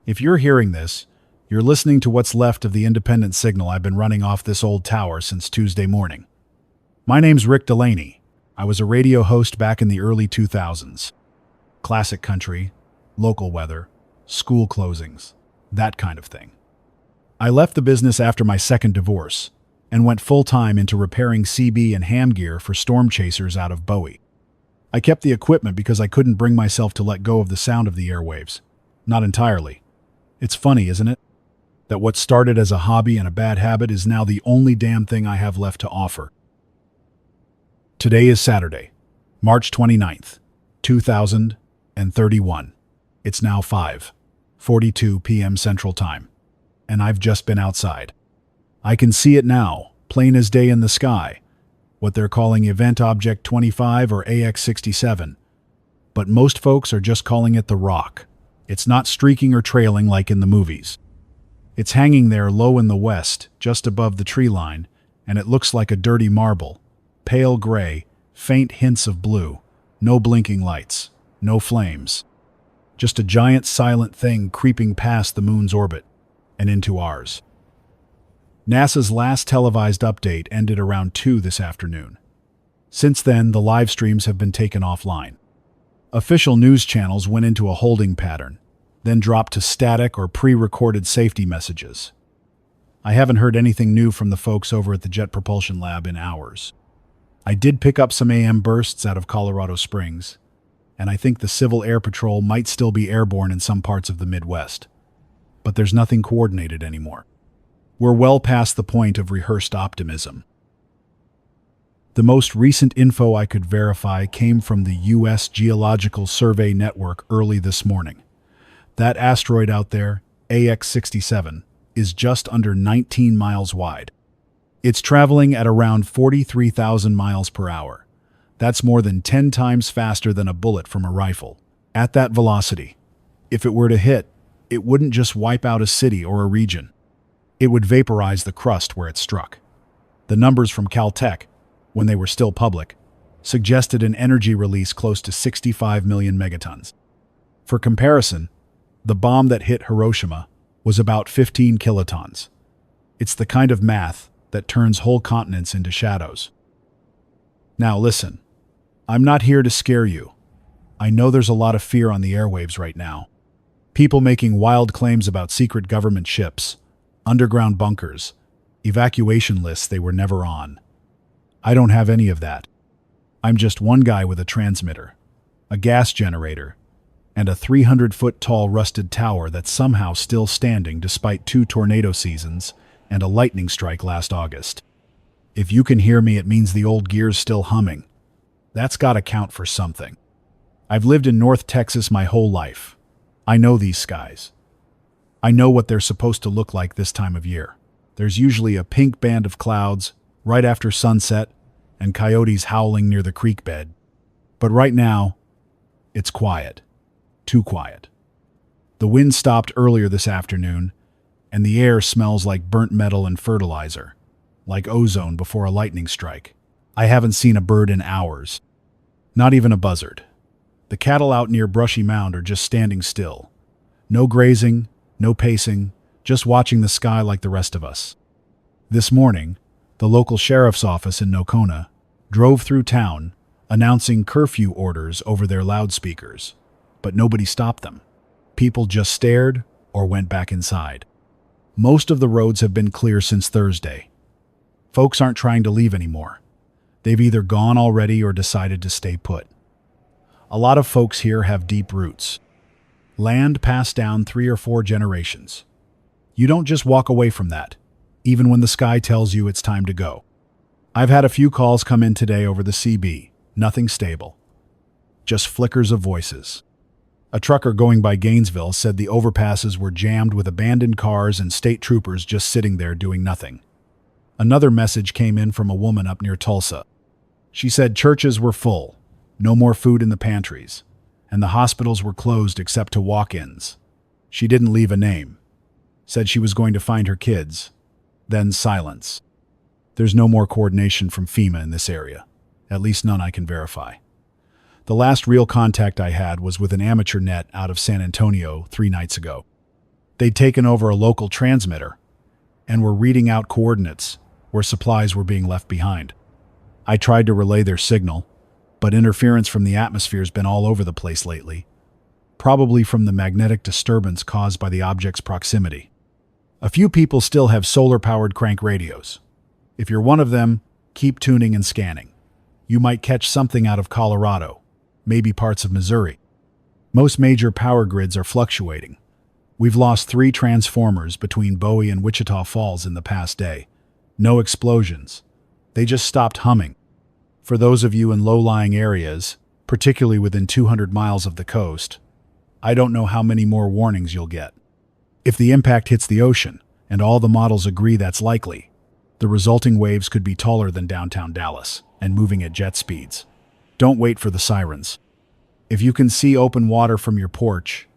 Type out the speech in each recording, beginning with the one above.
If you're hearing this, you're listening to what's left of the independent signal I've been running off this old tower since Tuesday morning. My name's Rick Delaney. I was a radio host back in the early 2000s. Classic country, local weather, school closings, that kind of thing. I left the business after my second divorce and went full-time into repairing CB and ham gear for storm chasers out of Bowie. I kept the equipment because I couldn't bring myself to let go of the sound of the airwaves. Not entirely. It's funny, isn't it? That what started as a hobby and a bad habit is now the only damn thing I have left to offer. Today is Saturday, March 29th, 2031. It's now 5:42 p.m. Central Time, and I've just been outside. I can see it now, plain as day in the sky, what they're calling Event Object 25 or AX67. But most folks are just calling it the Rock. It's not streaking or trailing like in the movies. It's hanging there low in the west, just above the tree line, and it looks like a dirty marble. Pale gray, faint hints of blue, no blinking lights, no flames. Just a giant silent thing creeping past the moon's orbit and into ours. NASA's last televised update ended around 2 this afternoon. Since then, the live streams have been taken offline. Official news channels went into a holding pattern, then dropped to static or pre-recorded safety messages. I haven't heard anything new from the folks over at the Jet Propulsion Lab in hours. I did pick up some AM bursts out of Colorado Springs, and I think the Civil Air Patrol might still be airborne in some parts of the Midwest. But there's nothing coordinated anymore. We're well past the point of rehearsed optimism. The most recent info I could verify came from the U.S. Geological Survey Network early this morning. That asteroid out there, AX67, is just under 19 miles wide. It's traveling at around 43,000 miles per hour. That's more than 10 times faster than a bullet from a rifle. At that velocity, if it were to hit, it wouldn't just wipe out a city or a region. It would vaporize the crust where it struck. The numbers from Caltech, when they were still public, suggested an energy release close to 65 million megatons. For comparison, the bomb that hit Hiroshima was about 15 kilotons. It's the kind of math that turns whole continents into shadows. Now listen, I'm not here to scare you. I know there's a lot of fear on the airwaves right now. People making wild claims about secret government ships, underground bunkers, evacuation lists they were never on. I don't have any of that. I'm just one guy with a transmitter, a gas generator, and a 300-foot-tall rusted tower that's somehow still standing despite 2 tornado seasons and a lightning strike last August. If you can hear me, it means the old gear's still humming. That's gotta count for something. I've lived in North Texas my whole life. I know these skies. I know what they're supposed to look like this time of year. There's usually a pink band of clouds right after sunset and coyotes howling near the creek bed. But right now, it's quiet. Too quiet. The wind stopped earlier this afternoon, and the air smells like burnt metal and fertilizer, like ozone before a lightning strike. I haven't seen a bird in hours. Not even a buzzard. The cattle out near Brushy Mound are just standing still. No grazing, no pacing, just watching the sky like the rest of us. This morning, the local sheriff's office in Nocona drove through town, announcing curfew orders over their loudspeakers, but nobody stopped them. People just stared or went back inside. Most of the roads have been clear since Thursday. Folks aren't trying to leave anymore. They've either gone already or decided to stay put. A lot of folks here have deep roots. Land passed down 3 or 4 generations. You don't just walk away from that, even when the sky tells you it's time to go. I've had a few calls come in today over the CB, nothing stable. Just flickers of voices. A trucker going by Gainesville said the overpasses were jammed with abandoned cars and state troopers just sitting there doing nothing. Another message came in from a woman up near Tulsa. She said churches were full, no more food in the pantries, and the hospitals were closed except to walk-ins. She didn't leave a name. Said she was going to find her kids. Then silence. There's no more coordination from FEMA in this area, at least none I can verify. The last real contact I had was with an amateur net out of San Antonio 3 nights ago. They'd taken over a local transmitter and were reading out coordinates where supplies were being left behind. I tried to relay their signal, but interference from the atmosphere's been all over the place lately, probably from the magnetic disturbance caused by the object's proximity. A few people still have solar-powered crank radios. If you're one of them, keep tuning and scanning. You might catch something out of Colorado, maybe parts of Missouri. Most major power grids are fluctuating. We've lost 3 transformers between Bowie and Wichita Falls in the past day. No explosions. They just stopped humming. For those of you in low-lying areas, particularly within 200 miles of the coast, I don't know how many more warnings you'll get. If the impact hits the ocean, and all the models agree that's likely, the resulting waves could be taller than downtown Dallas and moving at jet speeds. Don't wait for the sirens. If you can see open water from your porch,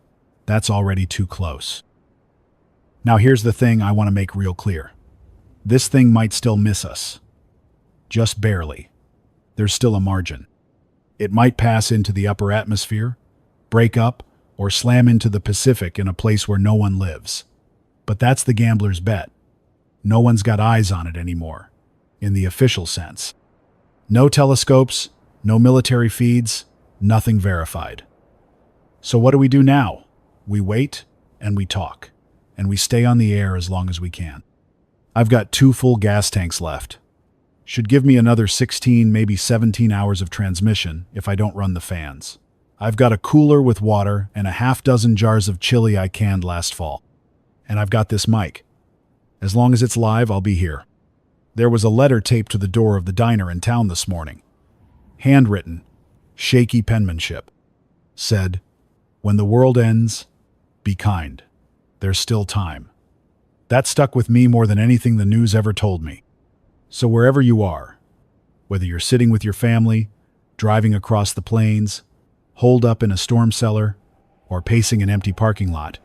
that's already too close. Now here's the thing I want to make real clear. This thing might still miss us. Just barely. There's still a margin. It might pass into the upper atmosphere, break up, or slam into the Pacific in a place where no one lives. But that's the gambler's bet. No one's got eyes on it anymore, in the official sense. No telescopes, no military feeds, nothing verified. So what do we do now? We wait, and we talk, and we stay on the air as long as we can. I've got 2 full gas tanks left. Should give me another 16, maybe 17 hours of transmission if I don't run the fans. I've got a cooler with water and a half-dozen jars of chili I canned last fall. And I've got this mic. As long as it's live, I'll be here. There was a letter taped to the door of the diner in town this morning. Handwritten, shaky penmanship. Said, "When the world ends, be kind. There's still time." That stuck with me more than anything the news ever told me. So wherever you are, whether you're sitting with your family, driving across the plains, holed up in a storm cellar, or pacing an empty parking lot,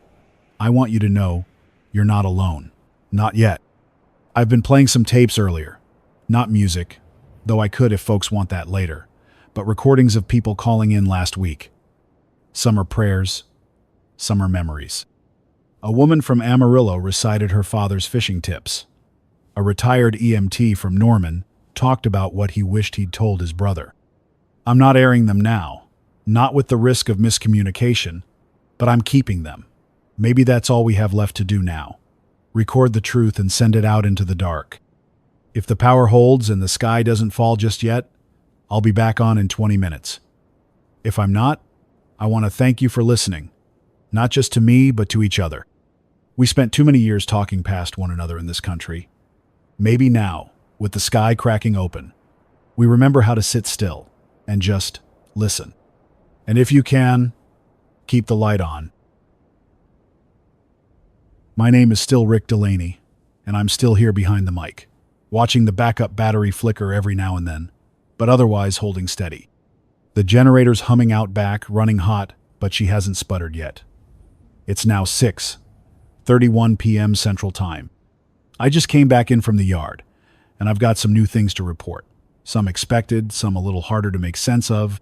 I want you to know you're not alone. Not yet. I've been playing some tapes earlier. Not music, though I could if folks want that later, but recordings of people calling in last week. Some are prayers, some are memories. A woman from Amarillo recited her father's fishing tips. A retired EMT from Norman talked about what he wished he'd told his brother. I'm not airing them now, not with the risk of miscommunication, but I'm keeping them. Maybe that's all we have left to do now. Record the truth and send it out into the dark. If the power holds and the sky doesn't fall just yet, I'll be back on in 20 minutes. If I'm not, I want to thank you for listening, not just to me, but to each other. We spent too many years talking past one another in this country. Maybe now, with the sky cracking open, we remember how to sit still and just listen. And if you can, keep the light on. My name is still Rick Delaney, and I'm still here behind the mic, watching the backup battery flicker every now and then, but otherwise holding steady. The generator's humming out back, running hot, but she hasn't sputtered yet. It's now 6:31 p.m. Central Time. I just came back in from the yard, and I've got some new things to report. Some expected, some a little harder to make sense of.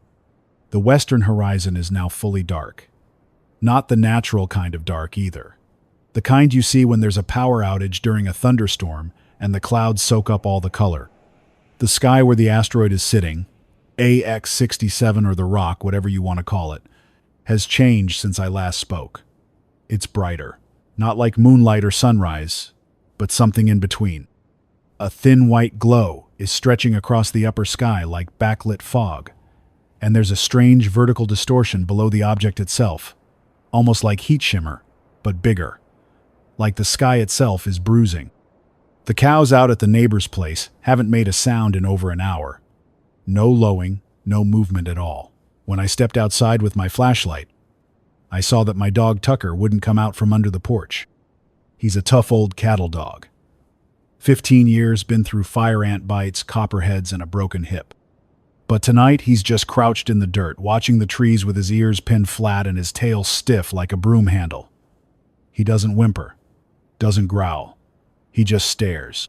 The western horizon is now fully dark. Not the natural kind of dark either. The kind you see when there's a power outage during a thunderstorm and the clouds soak up all the color. The sky where the asteroid is sitting, AX-67 or the rock, whatever you want to call it, has changed since I last spoke. It's brighter. Not like moonlight or sunrise, but something in between. A thin white glow is stretching across the upper sky like backlit fog, and there's a strange vertical distortion below the object itself, almost like heat shimmer, but bigger. Like the sky itself is bruising. The cows out at the neighbor's place haven't made a sound in over an hour. No lowing, no movement at all. When I stepped outside with my flashlight, I saw that my dog Tucker wouldn't come out from under the porch. He's a tough old cattle dog. 15 years, been through fire ant bites, copperheads, and a broken hip. But tonight he's just crouched in the dirt, watching the trees with his ears pinned flat and his tail stiff like a broom handle. He doesn't whimper, doesn't growl. He just stares.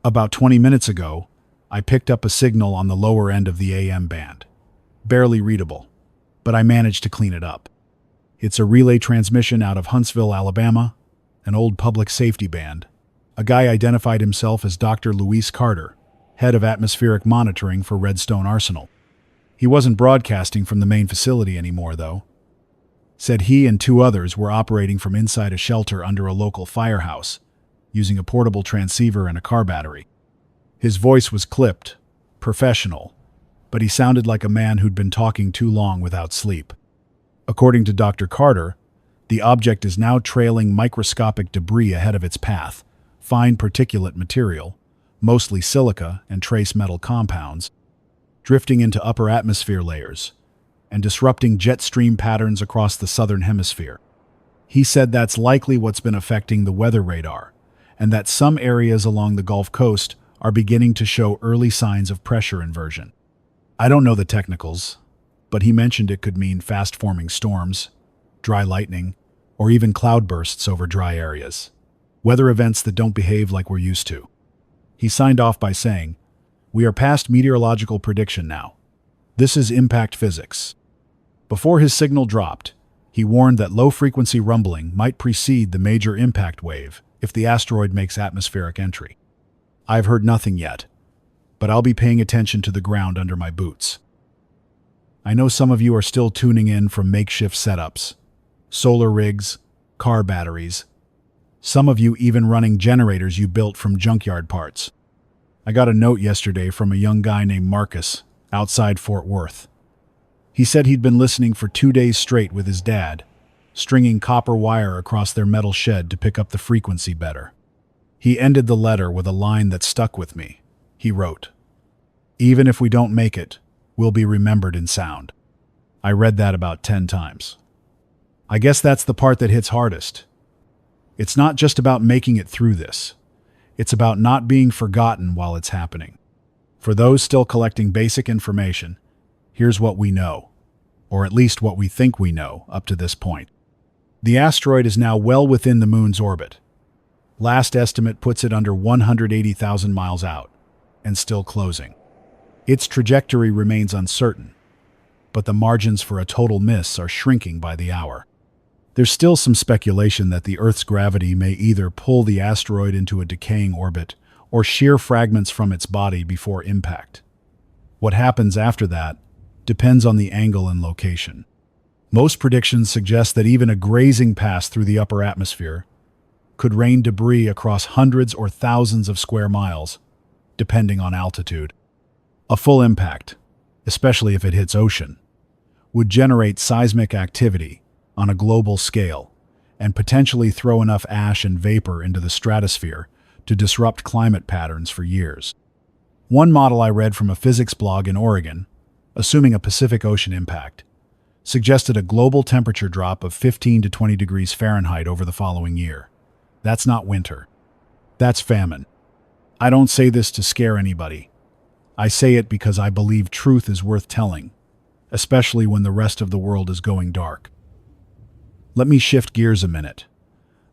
About 20 minutes ago, I picked up a signal on the lower end of the AM band. Barely readable, but I managed to clean it up. It's a relay transmission out of Huntsville, Alabama, an old public safety band. A guy identified himself as Dr. Luis Carter, head of atmospheric monitoring for Redstone Arsenal. He wasn't broadcasting from the main facility anymore, though. Said he and two others were operating from inside a shelter under a local firehouse, using a portable transceiver and a car battery. His voice was clipped, professional, but he sounded like a man who'd been talking too long without sleep. According to Dr. Carter, the object is now trailing microscopic debris ahead of its path, fine particulate material, mostly silica and trace metal compounds, drifting into upper atmosphere layers and disrupting jet stream patterns across the southern hemisphere. He said that's likely what's been affecting the weather radar, and that some areas along the Gulf Coast are beginning to show early signs of pressure inversion. I don't know the technicals, but he mentioned it could mean fast-forming storms, dry lightning, or even cloudbursts over dry areas. Weather events that don't behave like we're used to. He signed off by saying, "We are past meteorological prediction now. This is impact physics." Before his signal dropped, he warned that low-frequency rumbling might precede the major impact wave if the asteroid makes atmospheric entry. I've heard nothing yet, but I'll be paying attention to the ground under my boots. I know some of you are still tuning in from makeshift setups, solar rigs, car batteries. Some of you even running generators you built from junkyard parts. I got a note yesterday from a young guy named Marcus outside Fort Worth. He said he'd been listening for 2 days straight with his dad, stringing copper wire across their metal shed to pick up the frequency better. He ended the letter with a line that stuck with me. He wrote, "Even if we don't make it, we'll be remembered in sound." I read that about 10 times. I guess that's the part that hits hardest. It's not just about making it through this. It's about not being forgotten while it's happening. For those still collecting basic information, here's what we know, or at least what we think we know up to this point. The asteroid is now well within the Moon's orbit. Last estimate puts it under 180,000 miles out, and still closing. Its trajectory remains uncertain, but the margins for a total miss are shrinking by the hour. There's still some speculation that the Earth's gravity may either pull the asteroid into a decaying orbit or shear fragments from its body before impact. What happens after that depends on the angle and location. Most predictions suggest that even a grazing pass through the upper atmosphere could rain debris across hundreds or thousands of square miles, depending on altitude. A full impact, especially if it hits ocean, would generate seismic activity on a global scale and potentially throw enough ash and vapor into the stratosphere to disrupt climate patterns for years. One model I read from a physics blog in Oregon, assuming a Pacific Ocean impact, suggested a global temperature drop of 15 to 20 degrees Fahrenheit over the following year. That's not winter. That's famine. I don't say this to scare anybody. I say it because I believe truth is worth telling, especially when the rest of the world is going dark. Let me shift gears a minute.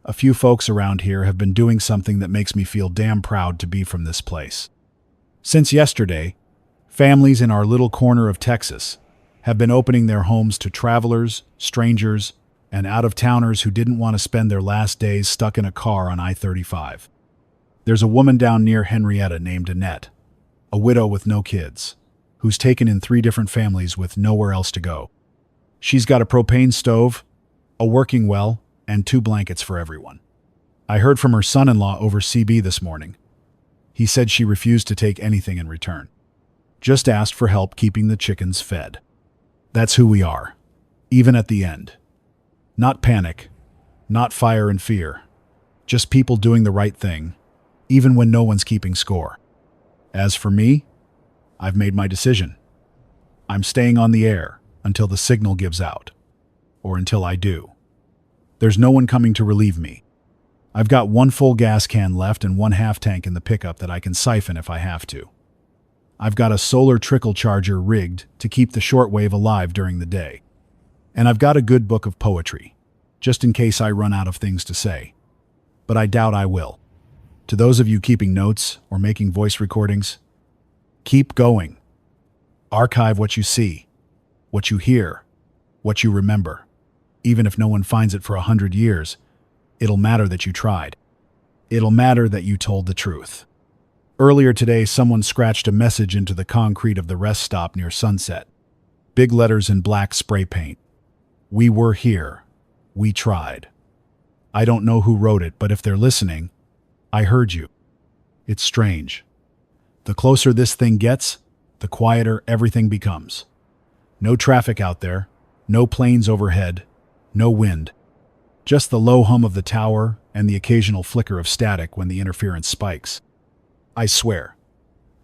A few folks around here have been doing something that makes me feel damn proud to be from this place. Since yesterday, families in our little corner of Texas have been opening their homes to travelers, strangers, and out-of-towners who didn't want to spend their last days stuck in a car on I-35. There's a woman down near Henrietta named Annette, a widow with no kids, who's taken in 3 different families with nowhere else to go. She's got a propane stove, a working well, and 2 blankets for everyone. I heard from her son-in-law over CB this morning. He said she refused to take anything in return. Just asked for help keeping the chickens fed. That's who we are, even at the end. Not panic, not fire and fear, just people doing the right thing, even when no one's keeping score. As for me, I've made my decision. I'm staying on the air until the signal gives out, or until I do. There's no one coming to relieve me. I've got 1 full gas can left and 1 half tank in the pickup that I can siphon if I have to. I've got a solar trickle charger rigged to keep the shortwave alive during the day. And I've got a good book of poetry, just in case I run out of things to say. But I doubt I will. To those of you keeping notes or making voice recordings, keep going. Archive what you see, what you hear, what you remember. Even if no one finds it for 100 years, It'll matter that you tried. It'll matter that you told the truth. Earlier today, someone scratched a message into the concrete of the rest stop near Sunset. Big letters in black spray paint. We were here. We tried. I don't know who wrote it, but if they're listening, I heard you. It's strange. The closer this thing gets, the quieter everything becomes. No traffic out there, no planes overhead, no wind. Just the low hum of the tower and the occasional flicker of static when the interference spikes. I swear,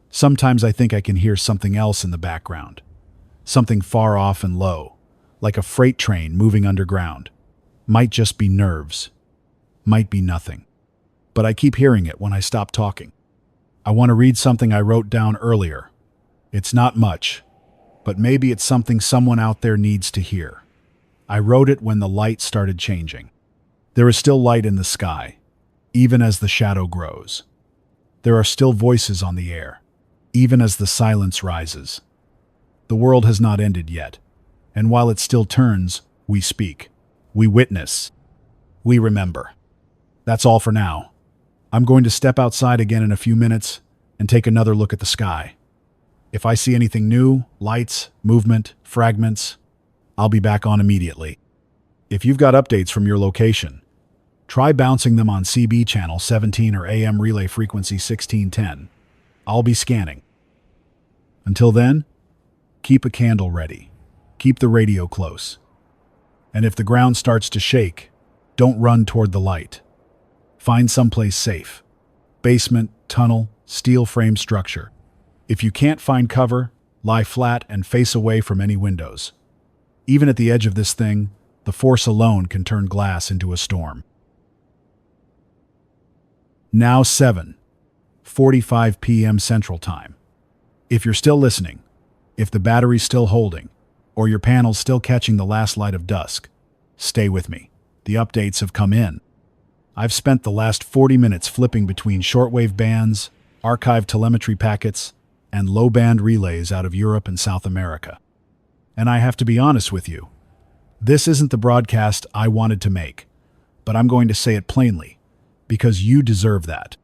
sometimes I think I can hear something else in the background. Something far off and low, like a freight train moving underground. Might just be nerves. Might be nothing. But I keep hearing it when I stop talking. I want to read something I wrote down earlier. It's not much, but maybe it's something someone out there needs to hear. I wrote it when the light started changing. There is still light in the sky, even as the shadow grows. There are still voices on the air, even as the silence rises. The world has not ended yet, and while it still turns, we speak, we witness, we remember. That's all for now. I'm going to step outside again in a few minutes and take another look at the sky. If I see anything new, lights, movement, fragments, I'll be back on immediately. If you've got updates from your location, try bouncing them on CB channel 17 or AM relay frequency 1610. I'll be scanning. Until then, keep a candle ready. Keep the radio close. And if the ground starts to shake, don't run toward the light. Find someplace safe. Basement, tunnel, steel frame structure. If you can't find cover, lie flat and face away from any windows. Even at the edge of this thing, the force alone can turn glass into a storm. Now 7:45 p.m. Central Time. If you're still listening, if the battery's still holding, or your panel's still catching the last light of dusk, stay with me. The updates have come in. I've spent the last 40 minutes flipping between shortwave bands, archived telemetry packets, and low-band relays out of Europe and South America. And I have to be honest with you, this isn't the broadcast I wanted to make, but I'm going to say it plainly, because you deserve that.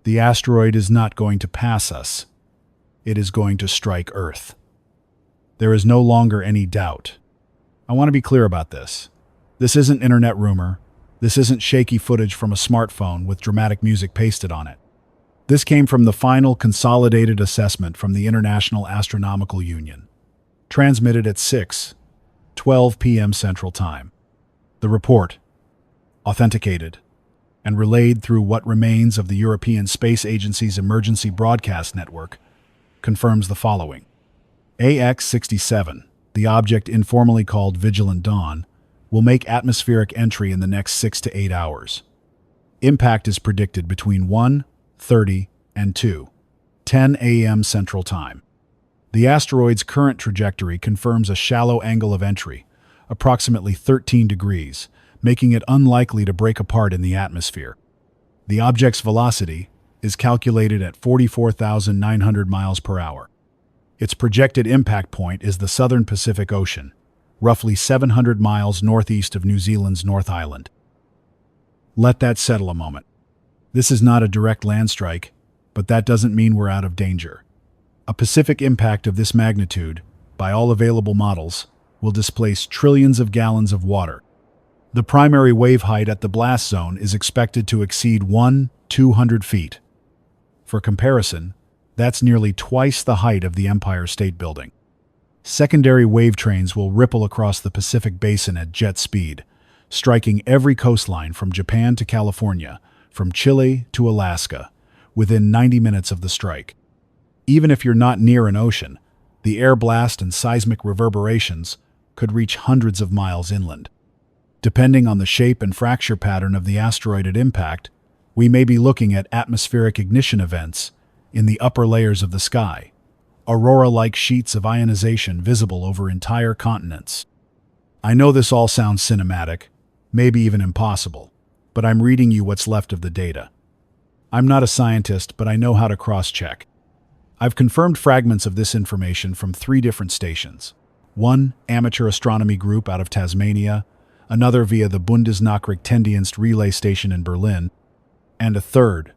The asteroid is not going to pass us. It is going to strike Earth. There is no longer any doubt. I want to be clear about this. This isn't internet rumor. This isn't shaky footage from a smartphone with dramatic music pasted on it. This came from the final consolidated assessment from the International Astronomical Union, transmitted at 6:12 p.m. Central Time. The report, authenticated, and relayed through what remains of the European Space Agency's emergency broadcast network, confirms the following. AX-67, the object informally called Vigilant Dawn, will make atmospheric entry in the next 6 to 8 hours. Impact is predicted between 1:30 and 2:10 a.m. Central Time. The asteroid's current trajectory confirms a shallow angle of entry, approximately 13 degrees, making it unlikely to break apart in the atmosphere. The object's velocity is calculated at 44,900 miles per hour. Its projected impact point is the southern Pacific Ocean, roughly 700 miles northeast of New Zealand's North Island. Let that settle a moment. This is not a direct land strike, but that doesn't mean we're out of danger. A Pacific impact of this magnitude, by all available models, will displace trillions of gallons of water. The primary wave height at the blast zone is expected to exceed 200 feet. For comparison, that's nearly twice the height of the Empire State Building. Secondary wave trains will ripple across the Pacific Basin at jet speed, striking every coastline from Japan to California, from Chile to Alaska, within 90 minutes of the strike. Even if you're not near an ocean, the air blast and seismic reverberations could reach hundreds of miles inland. Depending on the shape and fracture pattern of the asteroid at impact, we may be looking at atmospheric ignition events in the upper layers of the sky, aurora-like sheets of ionization visible over entire continents. I know this all sounds cinematic, maybe even impossible, but I'm reading you what's left of the data. I'm not a scientist, but I know how to cross-check. I've confirmed fragments of this information from 3 different stations. One amateur astronomy group out of Tasmania, another via the Bundesnachrichtendienst relay station in Berlin, and a third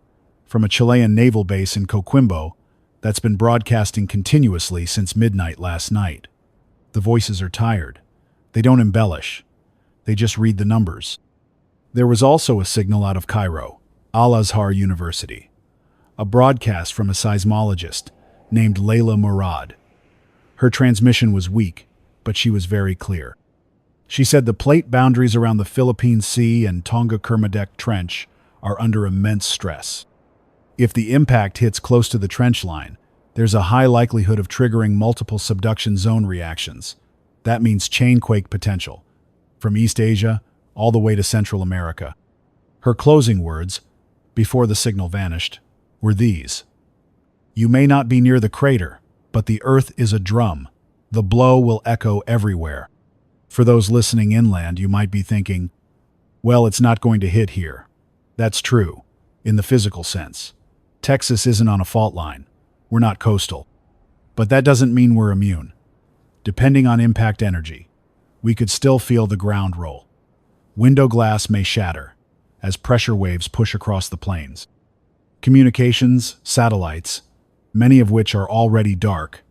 from a Chilean naval base in Coquimbo that's been broadcasting continuously since midnight last night. The voices are tired. They don't embellish. They just read the numbers. There was also a signal out of Cairo, Al-Azhar University, a broadcast from a seismologist named Layla Murad. Her transmission was weak, but she was very clear. She said the plate boundaries around the Philippine Sea and Tonga-Kermadec Trench are under immense stress. If the impact hits close to the trench line, there's a high likelihood of triggering multiple subduction zone reactions. That means chain quake potential, from East Asia all the way to Central America. Her closing words, before the signal vanished, were these: "You may not be near the crater, but the Earth is a drum. The blow will echo everywhere." For those listening inland, you might be thinking, well, it's not going to hit here. That's true, in the physical sense. Texas isn't on a fault line. We're not coastal. But that doesn't mean we're immune. Depending on impact energy, we could still feel the ground roll. Window glass may shatter as pressure waves push across the plains. Communications, satellites, many of which are already dark,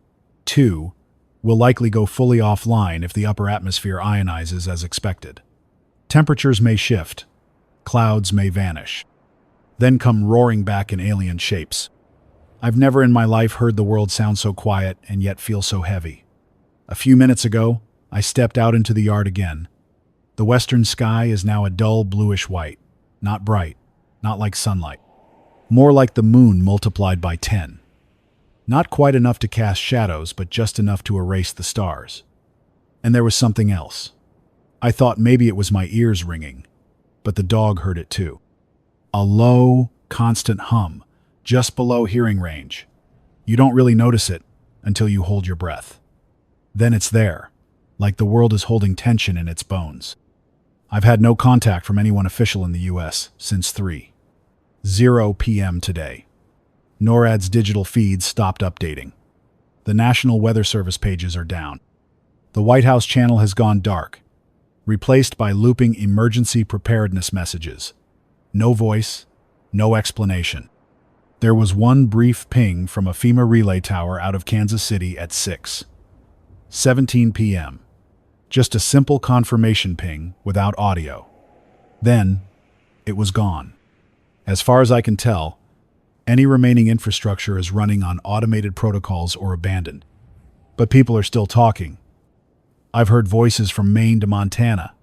too, will likely go fully offline if the upper atmosphere ionizes as expected. Temperatures may shift. Clouds may vanish. Then come roaring back in alien shapes. I've never in my life heard the world sound so quiet and yet feel so heavy. A few minutes ago, I stepped out into the yard again. The western sky is now a dull bluish white, not bright, not like sunlight. More like the moon multiplied by 10. Not quite enough to cast shadows, but just enough to erase the stars. And there was something else. I thought maybe it was my ears ringing, but the dog heard it too. A low, constant hum, just below hearing range. You don't really notice it until you hold your breath. Then it's there, like the world is holding tension in its bones. I've had no contact from anyone official in the US since 3:00 p.m. today. NORAD's digital feeds stopped updating. The National Weather Service pages are down. The White House channel has gone dark, replaced by looping emergency preparedness messages. No voice, no explanation. There was one brief ping from a FEMA relay tower out of Kansas City at 6:17 p.m. Just a simple confirmation ping without audio. Then, it was gone. As far as I can tell, any remaining infrastructure is running on automated protocols or abandoned. But people are still talking. I've heard voices from Maine to Montana.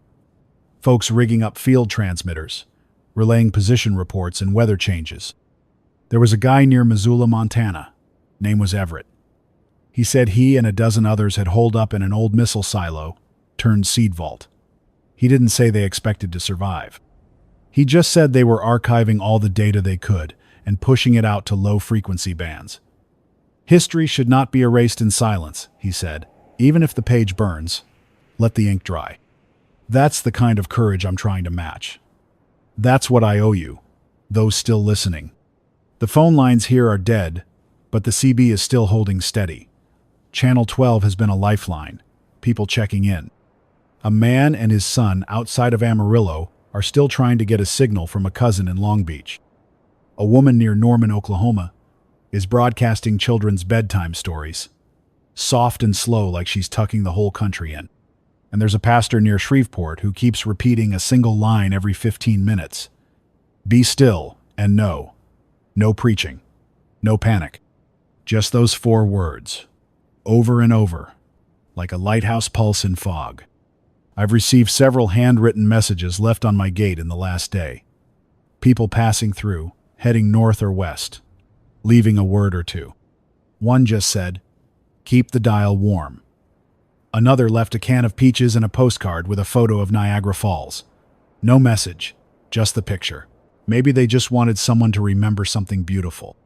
Folks rigging up field transmitters, relaying position reports and weather changes. There was a guy near Missoula, Montana. Name was Everett. He said he and a dozen others had holed up in an old missile silo, turned seed vault. He didn't say they expected to survive. He just said they were archiving all the data they could and pushing it out to low-frequency bands. History should not be erased in silence, he said. Even if the page burns, let the ink dry. That's the kind of courage I'm trying to match. That's what I owe you, those still listening. The phone lines here are dead, but the CB is still holding steady. Channel 12 has been a lifeline, people checking in. A man and his son outside of Amarillo are still trying to get a signal from a cousin in Long Beach. A woman near Norman, Oklahoma, is broadcasting children's bedtime stories, soft and slow like she's tucking the whole country in. And there's a pastor near Shreveport who keeps repeating a single line every 15 minutes. Be still and know. No preaching. No panic. Just those 4 words. Over and over. Like a lighthouse pulse in fog. I've received several handwritten messages left on my gate in the last day. People passing through, heading north or west, leaving a word or two. One just said, "Keep the dial warm." Another left a can of peaches and a postcard with a photo of Niagara Falls. No message, just the picture. Maybe they just wanted someone to remember something beautiful.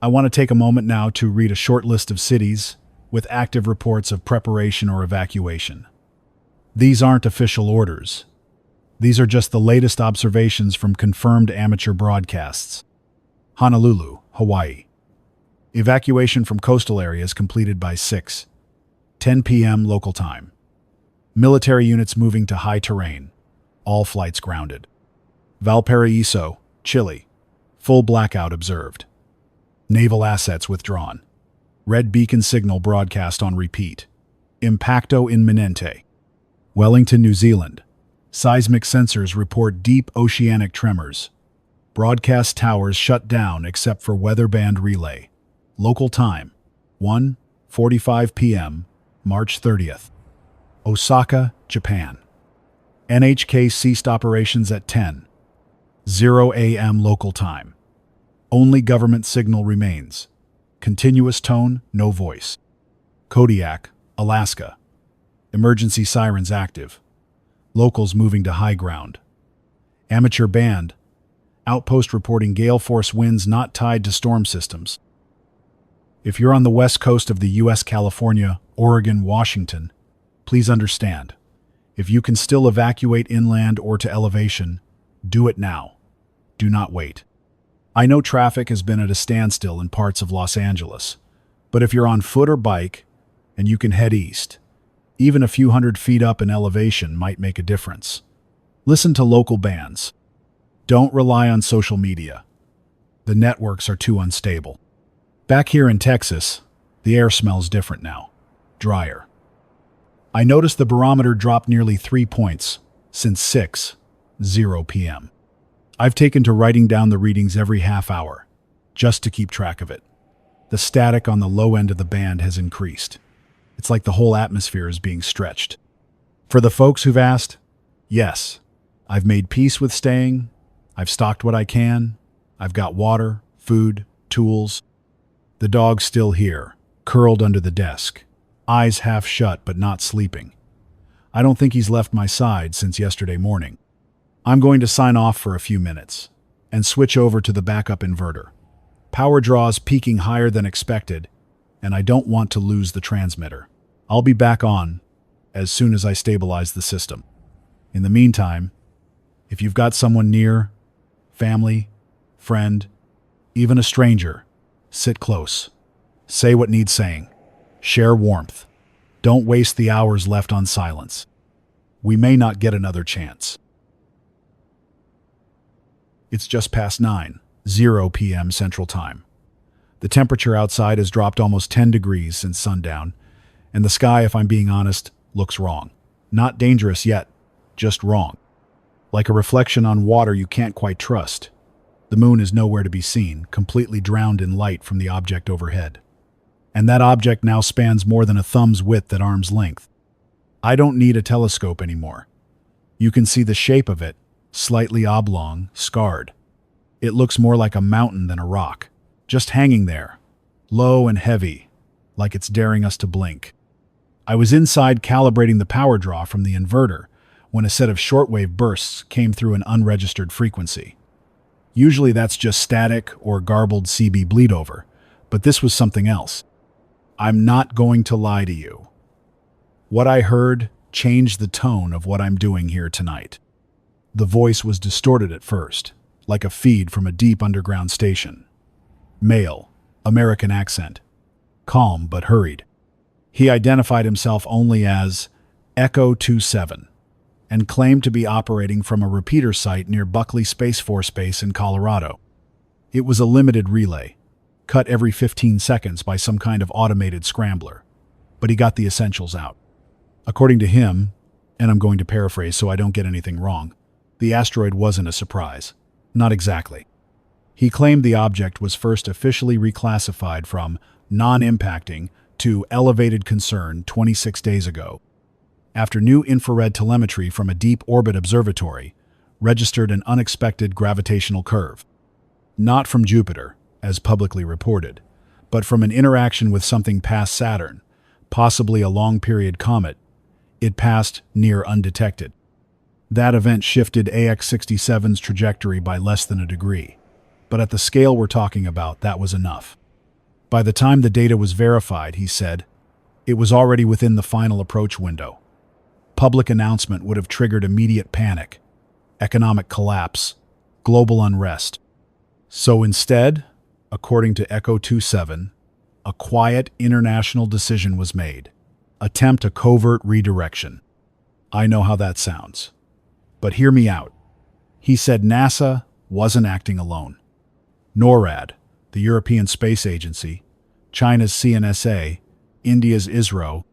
I want to take a moment now to read a short list of cities with active reports of preparation or evacuation. These aren't official orders. These are just the latest observations from confirmed amateur broadcasts. Honolulu, Hawaii. Evacuation from coastal areas completed by 6:10 p.m. local time. Military units moving to high terrain. All flights grounded. Valparaiso, Chile. Full blackout observed. Naval assets withdrawn. Red beacon signal broadcast on repeat. Impacto imminente. Wellington, New Zealand. Seismic sensors report deep oceanic tremors. Broadcast towers shut down except for weather-band relay. Local time, 1:45 p.m., March 30th. Osaka, Japan. NHK ceased operations at 10:00 a.m. local time. Only government signal remains. Continuous tone, no voice. Kodiak, Alaska. Emergency sirens active. Locals moving to high ground. Amateur band. Outpost reporting gale force winds not tied to storm systems. If you're on the west coast of the U.S., California, Oregon, Washington, please understand. If you can still evacuate inland or to elevation, do it now. Do not wait. I know traffic has been at a standstill in parts of Los Angeles, but if you're on foot or bike and you can head east, even a few hundred feet up in elevation might make a difference. Listen to local bands. Don't rely on social media. The networks are too unstable. Back here in Texas, the air smells different now. Drier. I noticed the barometer dropped nearly 3 points since 6:00 p.m. I've taken to writing down the readings every half hour, just to keep track of it. The static on the low end of the band has increased. It's like the whole atmosphere is being stretched. For the folks who've asked, yes, I've made peace with staying. I've stocked what I can. I've got water, food, tools. The dog's still here, curled under the desk, eyes half shut but not sleeping. I don't think he's left my side since yesterday morning. I'm going to sign off for a few minutes and switch over to the backup inverter. Power draws peaking higher than expected, and I don't want to lose the transmitter. I'll be back on as soon as I stabilize the system. In the meantime, if you've got someone near, family, friend, even a stranger, sit close. Say what needs saying. Share warmth. Don't waste the hours left on silence. We may not get another chance. It's just past 9:00 p.m. Central Time. The temperature outside has dropped almost 10 degrees since sundown, and the sky, if I'm being honest, looks wrong. Not dangerous yet, just wrong. Like a reflection on water you can't quite trust. The moon is nowhere to be seen, completely drowned in light from the object overhead. And that object now spans more than a thumb's width at arm's length. I don't need a telescope anymore. You can see the shape of it, slightly oblong, scarred. It looks more like a mountain than a rock, just hanging there, low and heavy, like it's daring us to blink. I was inside calibrating the power draw from the inverter when a set of shortwave bursts came through an unregistered frequency. Usually that's just static or garbled CB bleedover, but this was something else. I'm not going to lie to you. What I heard changed the tone of what I'm doing here tonight. The voice was distorted at first, like a feed from a deep underground station. Male, American accent. Calm but hurried. He identified himself only as Echo 27 and claimed to be operating from a repeater site near Buckley Space Force Base in Colorado. It was a limited relay, cut every 15 seconds by some kind of automated scrambler, but he got the essentials out. According to him, and I'm going to paraphrase so I don't get anything wrong, the asteroid wasn't a surprise. Not exactly. He claimed the object was first officially reclassified from non-impacting to elevated concern 26 days ago, after new infrared telemetry from a deep orbit observatory registered an unexpected gravitational curve. Not from Jupiter, as publicly reported, but from an interaction with something past Saturn, possibly a long-period comet. It passed near undetected. That event shifted AX-67's trajectory by less than a degree, but at the scale we're talking about, that was enough. By the time the data was verified, he said, it was already within the final approach window. Public announcement would have triggered immediate panic, economic collapse, global unrest. So instead, according to Echo 27, a quiet international decision was made. Attempt a covert redirection. I know how that sounds. But hear me out. He said NASA wasn't acting alone. NORAD, the European Space Agency, China's CNSA, India's ISRO,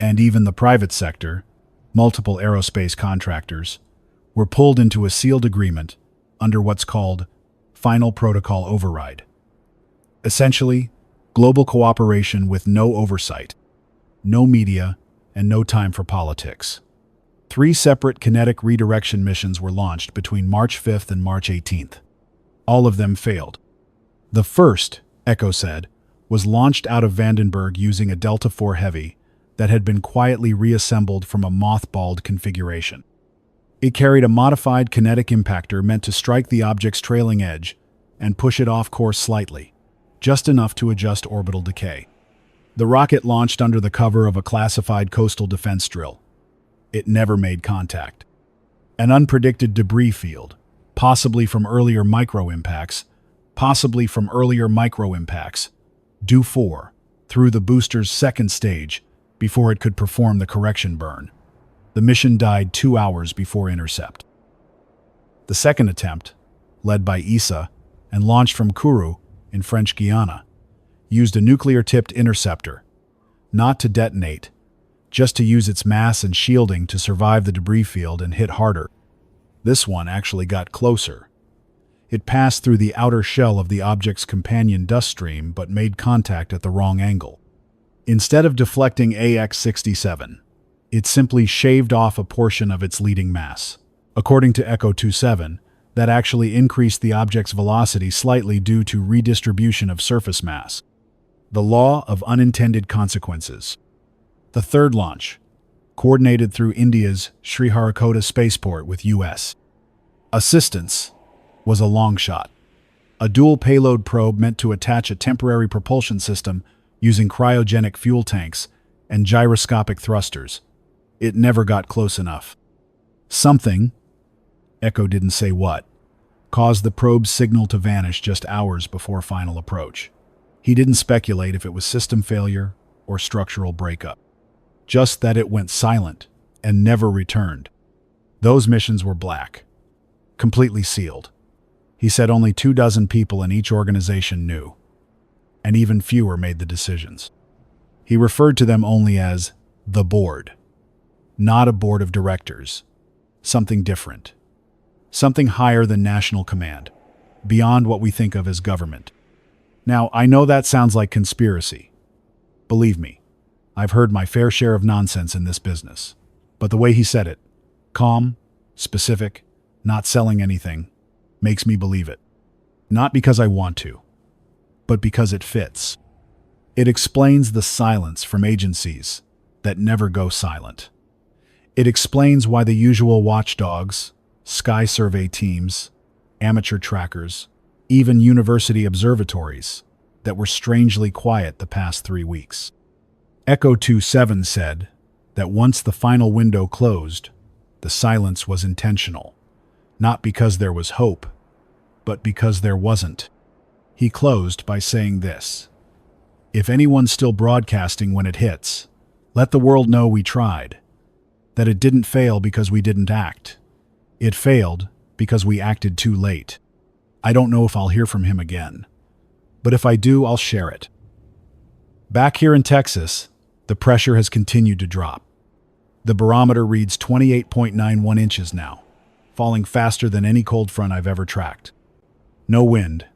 and even the private sector, multiple aerospace contractors, were pulled into a sealed agreement under what's called Final Protocol Override. Essentially, global cooperation with no oversight, no media, and no time for politics. 3 separate kinetic redirection missions were launched between March 5th and March 18th. All of them failed. The first, Echo said, was launched out of Vandenberg using a Delta IV Heavy that had been quietly reassembled from a mothballed configuration. It carried a modified kinetic impactor meant to strike the object's trailing edge and push it off course slightly, just enough to adjust orbital decay. The rocket launched under the cover of a classified coastal defense drill. It never made contact. An unpredicted debris field, possibly from earlier micro-impacts, due 4, through the booster's second stage before it could perform the correction burn. The mission died 2 hours before intercept. The second attempt, led by ESA and launched from Kourou in French Guiana, used a nuclear-tipped interceptor, not to detonate, just to use its mass and shielding to survive the debris field and hit harder. This one actually got closer. It passed through the outer shell of the object's companion dust stream but made contact at the wrong angle. Instead of deflecting AX-67, it simply shaved off a portion of its leading mass. According to Echo 27, that actually increased the object's velocity slightly due to redistribution of surface mass. The law of unintended consequences. The third launch, coordinated through India's Sriharikota spaceport with U.S. assistance, was a long shot. A dual payload probe meant to attach a temporary propulsion system using cryogenic fuel tanks and gyroscopic thrusters. It never got close enough. Something, Echo didn't say what, caused the probe's signal to vanish just hours before final approach. He didn't speculate if it was system failure or structural breakup. Just that it went silent and never returned. Those missions were black, completely sealed. He said only 24 people in each organization knew, and even fewer made the decisions. He referred to them only as the board, not a board of directors, something different, something higher than national command, beyond what we think of as government. Now, I know that sounds like conspiracy. Believe me, I've heard my fair share of nonsense in this business. But the way he said it, calm, specific, not selling anything, makes me believe it. Not because I want to, but because it fits. It explains the silence from agencies that never go silent. It explains why the usual watchdogs, sky survey teams, amateur trackers, even university observatories that were strangely quiet the past 3 weeks. Echo 27 said that once the final window closed, the silence was intentional, not because there was hope, but because there wasn't. He closed by saying this: "If anyone's still broadcasting when it hits, let the world know we tried, that it didn't fail because we didn't act. It failed because we acted too late." I don't know if I'll hear from him again, but if I do, I'll share it. Back here in Texas, the pressure has continued to drop. The barometer reads 28.91 inches now, falling faster than any cold front I've ever tracked. No wind,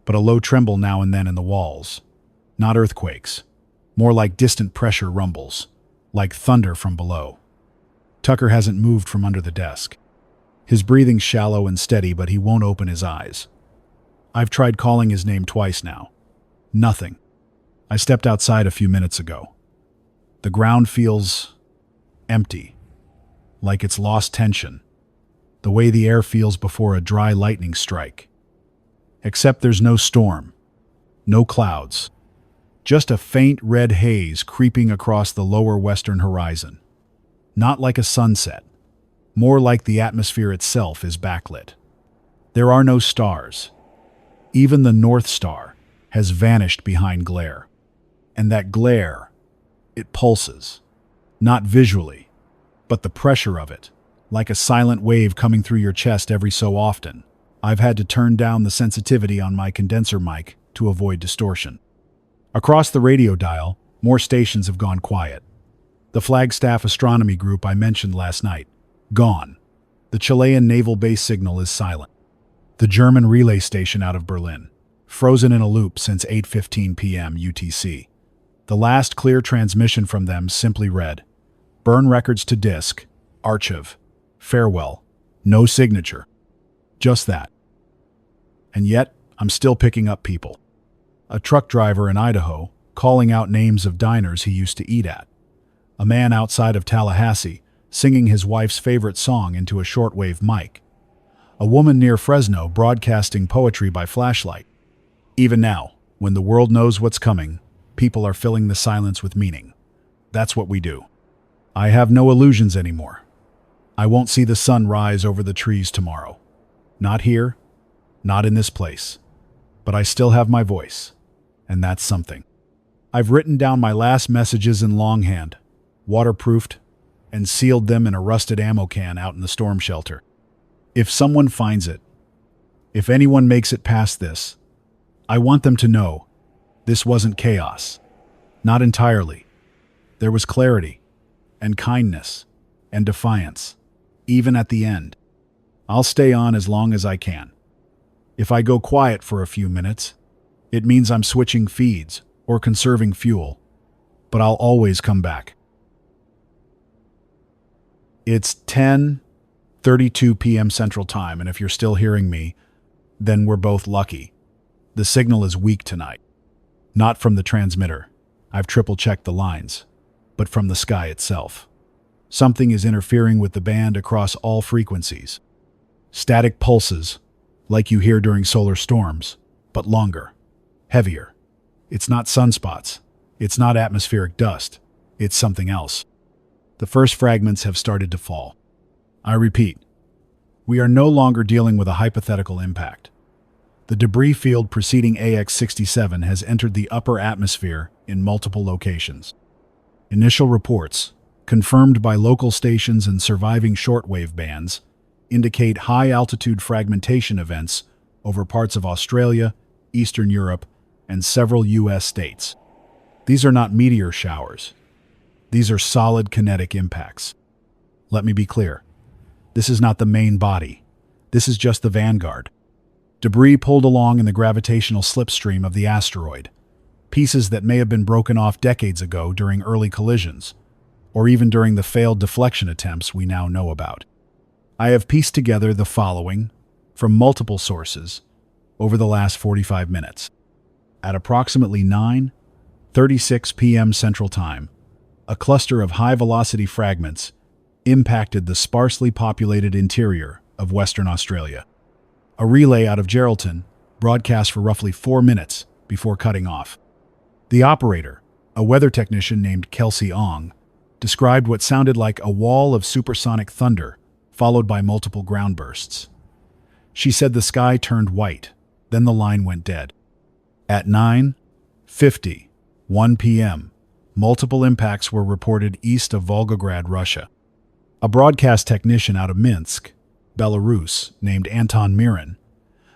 but a low tremble now and then in the walls. Not earthquakes, more like distant pressure rumbles, like thunder from below. Tucker hasn't moved from under the desk. His breathing's shallow and steady, but he won't open his eyes. I've tried calling his name twice now. Nothing. I stepped outside a few minutes ago. The ground feels empty, like it's lost tension, the way the air feels before a dry lightning strike. Except there's no storm, no clouds, just a faint red haze creeping across the lower western horizon. Not like a sunset, more like the atmosphere itself is backlit. There are no stars. Even the North Star has vanished behind glare. And that glare, it pulses. Not visually, but the pressure of it, like a silent wave coming through your chest every so often. I've had to turn down the sensitivity on my condenser mic to avoid distortion. Across the radio dial, more stations have gone quiet. The Flagstaff astronomy group I mentioned last night, gone. The Chilean naval base signal is silent. The German relay station out of Berlin, frozen in a loop since 8:15 p.m. UTC. The last clear transmission from them simply read, "Burn records to disk, archive, farewell, no signature." Just that. And yet, I'm still picking up people. A truck driver in Idaho calling out names of diners he used to eat at. A man outside of Tallahassee singing his wife's favorite song into a shortwave mic. A woman near Fresno broadcasting poetry by flashlight. Even now, when the world knows what's coming, people are filling the silence with meaning. That's what we do. I have no illusions anymore. I won't see the sun rise over the trees tomorrow. Not here, not in this place. But I still have my voice, and that's something. I've written down my last messages in longhand, waterproofed, and sealed them in a rusted ammo can out in the storm shelter. If someone finds it, if anyone makes it past this, I want them to know this wasn't chaos. Not entirely. There was clarity, and kindness, and defiance, even at the end. I'll stay on as long as I can. If I go quiet for a few minutes, it means I'm switching feeds or conserving fuel, but I'll always come back. It's 10:32 p.m. Central Time, and if you're still hearing me, then we're both lucky. The signal is weak tonight. Not from the transmitter. I've triple-checked the lines, but from the sky itself. Something is interfering with the band across all frequencies. Static pulses, like you hear during solar storms, but longer, heavier. It's not sunspots. It's not atmospheric dust. It's something else. The first fragments have started to fall. I repeat, we are no longer dealing with a hypothetical impact. The debris field preceding AX-67 has entered the upper atmosphere in multiple locations. Initial reports, confirmed by local stations and surviving shortwave bands, indicate high-altitude fragmentation events over parts of Australia, Eastern Europe, and several U.S. states. These are not meteor showers. These are solid kinetic impacts. Let me be clear. This is not the main body. This is just the vanguard. Debris pulled along in the gravitational slipstream of the asteroid. Pieces that may have been broken off decades ago during early collisions, or even during the failed deflection attempts we now know about. I have pieced together the following from multiple sources over the last 45 minutes. At approximately 9:36 p.m. Central Time, a cluster of high-velocity fragments impacted the sparsely populated interior of Western Australia. A relay out of Geraldton broadcast for roughly 4 minutes before cutting off. The operator, a weather technician named Kelsey Ong, described what sounded like a wall of supersonic thunder followed by multiple ground bursts. She said the sky turned white, then the line went dead. At 9:51 p.m., multiple impacts were reported east of Volgograd, Russia. A broadcast technician out of Minsk, Belarus, named Anton Mirin,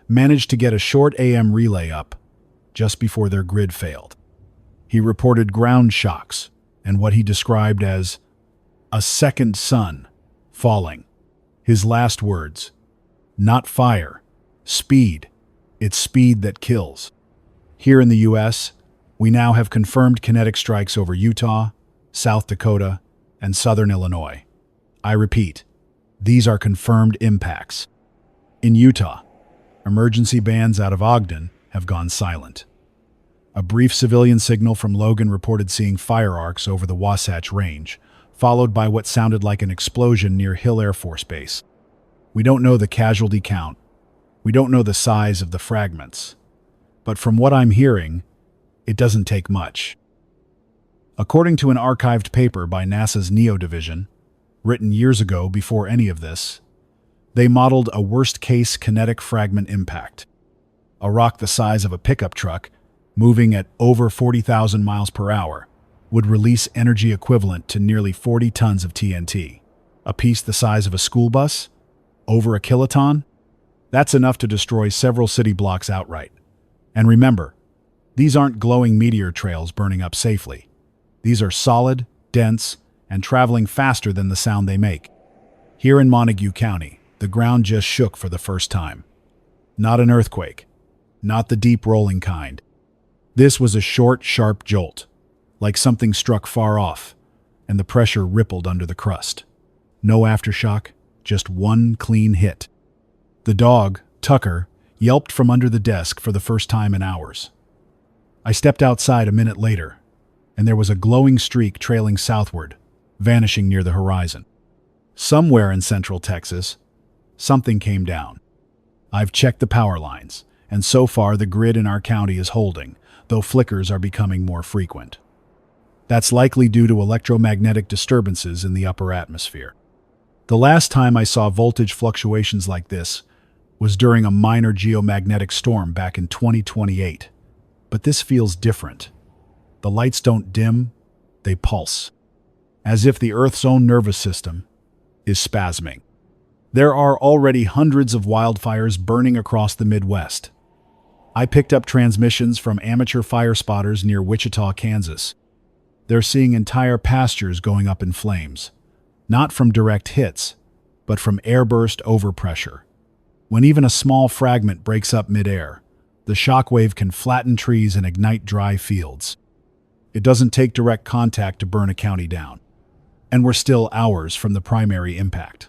managed to get a short AM relay up just before their grid failed. He reported ground shocks and what he described as a second sun falling. His last words, "Not fire, speed. It's speed that kills." Here in the U.S., we now have confirmed kinetic strikes over Utah, South Dakota, and southern Illinois. I repeat, these are confirmed impacts. In Utah, emergency bands out of Ogden have gone silent. A brief civilian signal from Logan reported seeing fire arcs over the Wasatch Range, followed by what sounded like an explosion near Hill Air Force Base. We don't know the casualty count. We don't know the size of the fragments. But from what I'm hearing, it doesn't take much. According to an archived paper by NASA's NEO division, written years ago before any of this, they modeled a worst-case kinetic fragment impact. A rock the size of a pickup truck, moving at over 40,000 miles per hour, would release energy equivalent to nearly 40 tons of TNT. A piece the size of a school bus? Over a kiloton? That's enough to destroy several city blocks outright. And remember, these aren't glowing meteor trails burning up safely. These are solid, dense, and traveling faster than the sound they make. Here in Montague County, the ground just shook for the first time. Not an earthquake, not the deep rolling kind. This was a short, sharp jolt, like something struck far off, and the pressure rippled under the crust. No aftershock, just one clean hit. The dog, Tucker, yelped from under the desk for the first time in hours. I stepped outside a minute later, and there was a glowing streak trailing southward, vanishing near the horizon. Somewhere in central Texas, something came down. I've checked the power lines, and so far the grid in our county is holding, though flickers are becoming more frequent. That's likely due to electromagnetic disturbances in the upper atmosphere. The last time I saw voltage fluctuations like this was during a minor geomagnetic storm back in 2028. But this feels different. The lights don't dim, they pulse, as if the Earth's own nervous system is spasming. There are already hundreds of wildfires burning across the Midwest. I picked up transmissions from amateur fire spotters near Wichita, Kansas. They're seeing entire pastures going up in flames, not from direct hits, but from airburst overpressure. When even a small fragment breaks up midair, the shockwave can flatten trees and ignite dry fields. It doesn't take direct contact to burn a county down, and we're still hours from the primary impact.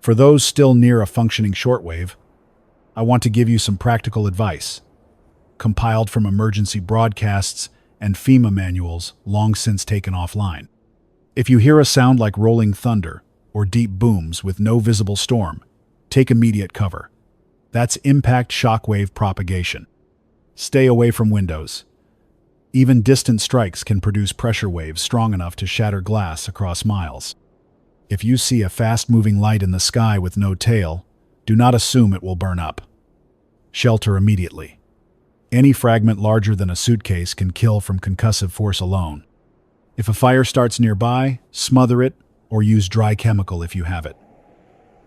For those still near a functioning shortwave, I want to give you some practical advice, compiled from emergency broadcasts and FEMA manuals long since taken offline. If you hear a sound like rolling thunder or deep booms with no visible storm, take immediate cover. That's impact shockwave propagation. Stay away from windows. Even distant strikes can produce pressure waves strong enough to shatter glass across miles. If you see a fast-moving light in the sky with no tail, do not assume it will burn up. Shelter immediately. Any fragment larger than a suitcase can kill from concussive force alone. If a fire starts nearby, smother it or use dry chemical if you have it.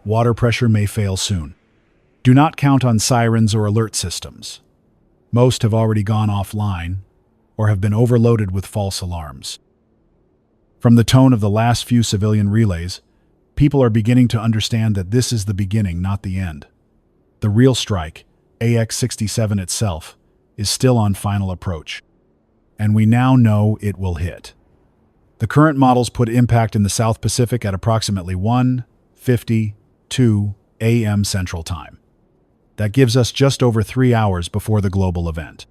Water pressure may fail soon. Do not count on sirens or alert systems. Most have already gone offline or have been overloaded with false alarms. From the tone of the last few civilian relays, people are beginning to understand that this is the beginning, not the end. The real strike, AX-67 itself, is still on final approach, and we now know it will hit. The current models put impact in the South Pacific at approximately 1:52 a.m. Central Time. That gives us just over 3 hours before the global event.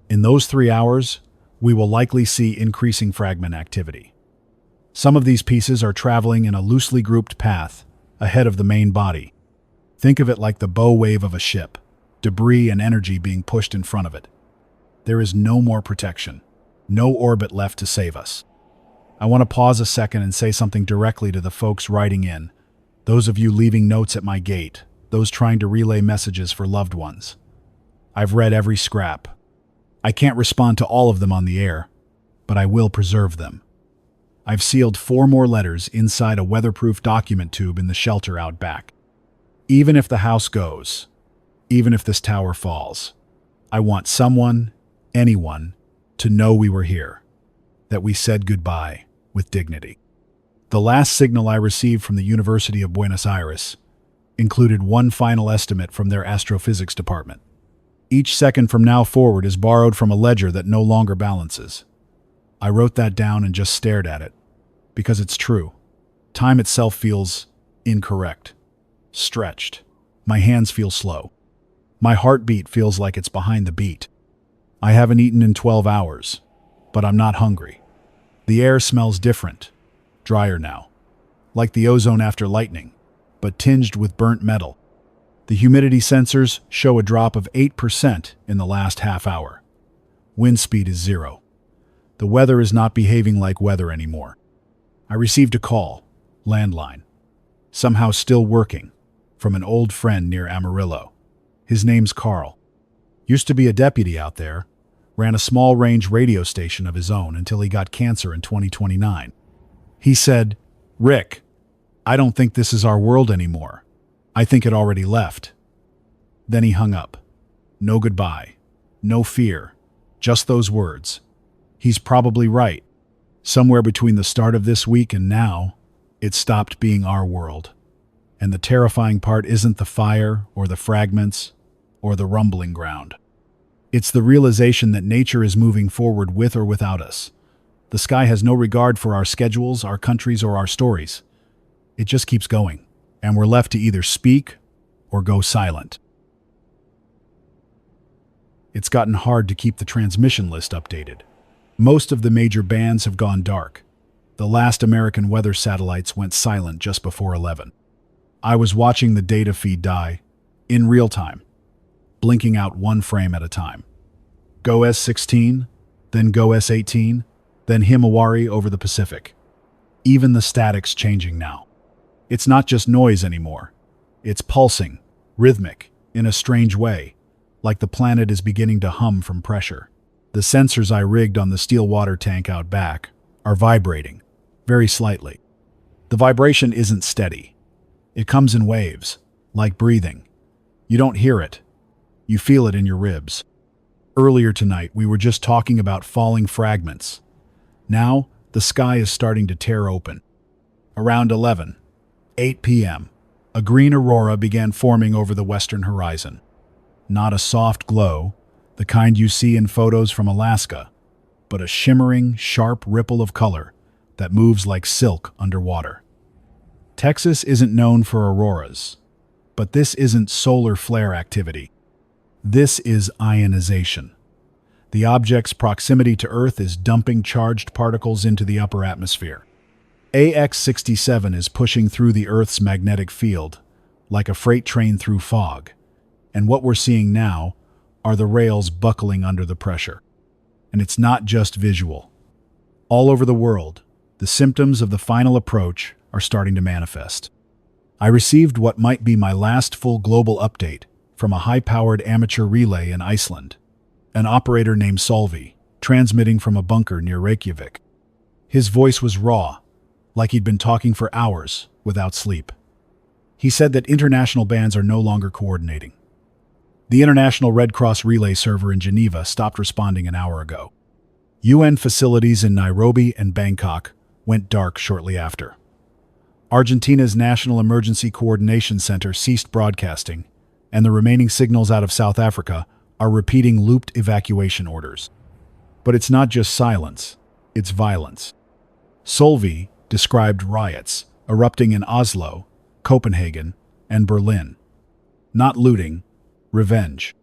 In those 3 hours, we will likely see increasing fragment activity. Some of these pieces are traveling in a loosely grouped path ahead of the main body. Think of it like the bow wave of a ship, debris and energy being pushed in front of it. There is no more protection, no orbit left to save us. I want to pause a second and say something directly to the folks writing in, those of you leaving notes at my gate, those trying to relay messages for loved ones. I've read every scrap. I can't respond to all of them on the air, but I will preserve them. I've sealed 4 more letters inside a weatherproof document tube in the shelter out back. Even if the house goes, even if this tower falls, I want someone, anyone, to know we were here, that we said goodbye with dignity. The last signal I received from the University of Buenos Aires included one final estimate from their astrophysics department. Each second from now forward is borrowed from a ledger that no longer balances. I wrote that down and just stared at it, because it's true. Time itself feels incorrect, stretched. My hands feel slow. My heartbeat feels like it's behind the beat. I haven't eaten in 12 hours, but I'm not hungry. The air smells different, drier now, like the ozone after lightning, but tinged with burnt metal. The humidity sensors show a drop of 8% in the last half hour. Wind speed is 0. The weather is not behaving like weather anymore. I received a call, landline, somehow still working, from an old friend near Amarillo. His name's Carl. Used to be a deputy out there, ran a small-range radio station of his own until he got cancer in 2029. He said, "Rick, I don't think this is our world anymore. I think it already left." Then he hung up. No goodbye. No fear. Just those words. He's probably right. Somewhere between the start of this week and now, it stopped being our world. And the terrifying part isn't the fire or the fragments or the rumbling ground. It's the realization that nature is moving forward with or without us. The sky has no regard for our schedules, our countries, or our stories. It just keeps going, and we're left to either speak or go silent. It's gotten hard to keep the transmission list updated. Most of the major bands have gone dark. The last American weather satellites went silent just before 11. I was watching the data feed die, in real time, blinking out one frame at a time. Go S16, then Go S18, then Himawari over the Pacific. Even the static's changing now. It's not just noise anymore. It's pulsing, rhythmic, in a strange way, like the planet is beginning to hum from pressure. The sensors I rigged on the steel water tank out back are vibrating, very slightly. The vibration isn't steady. It comes in waves, like breathing. You don't hear it. You feel it in your ribs. Earlier tonight, we were just talking about falling fragments. Now, the sky is starting to tear open. Around 8 p.m., a green aurora began forming over the western horizon. Not a soft glow, the kind you see in photos from Alaska, but a shimmering, sharp ripple of color that moves like silk underwater. Texas isn't known for auroras, but this isn't solar flare activity. This is ionization. The object's proximity to Earth is dumping charged particles into the upper atmosphere. AX-67 is pushing through the Earth's magnetic field, like a freight train through fog, and what we're seeing now are the rails buckling under the pressure. And it's not just visual. All over the world, the symptoms of the final approach are starting to manifest. I received what might be my last full global update from a high-powered amateur relay in Iceland, an operator named Solvi, transmitting from a bunker near Reykjavik. His voice was raw, like he'd been talking for hours without sleep. He said that international bands are no longer coordinating. The International Red Cross relay server in Geneva stopped responding an hour ago. UN facilities in Nairobi and Bangkok went dark shortly after. Argentina's National Emergency Coordination Center ceased broadcasting, and the remaining signals out of South Africa are repeating looped evacuation orders. But it's not just silence, it's violence. Solvi described riots erupting in Oslo, Copenhagen, and Berlin. Not looting, revenge.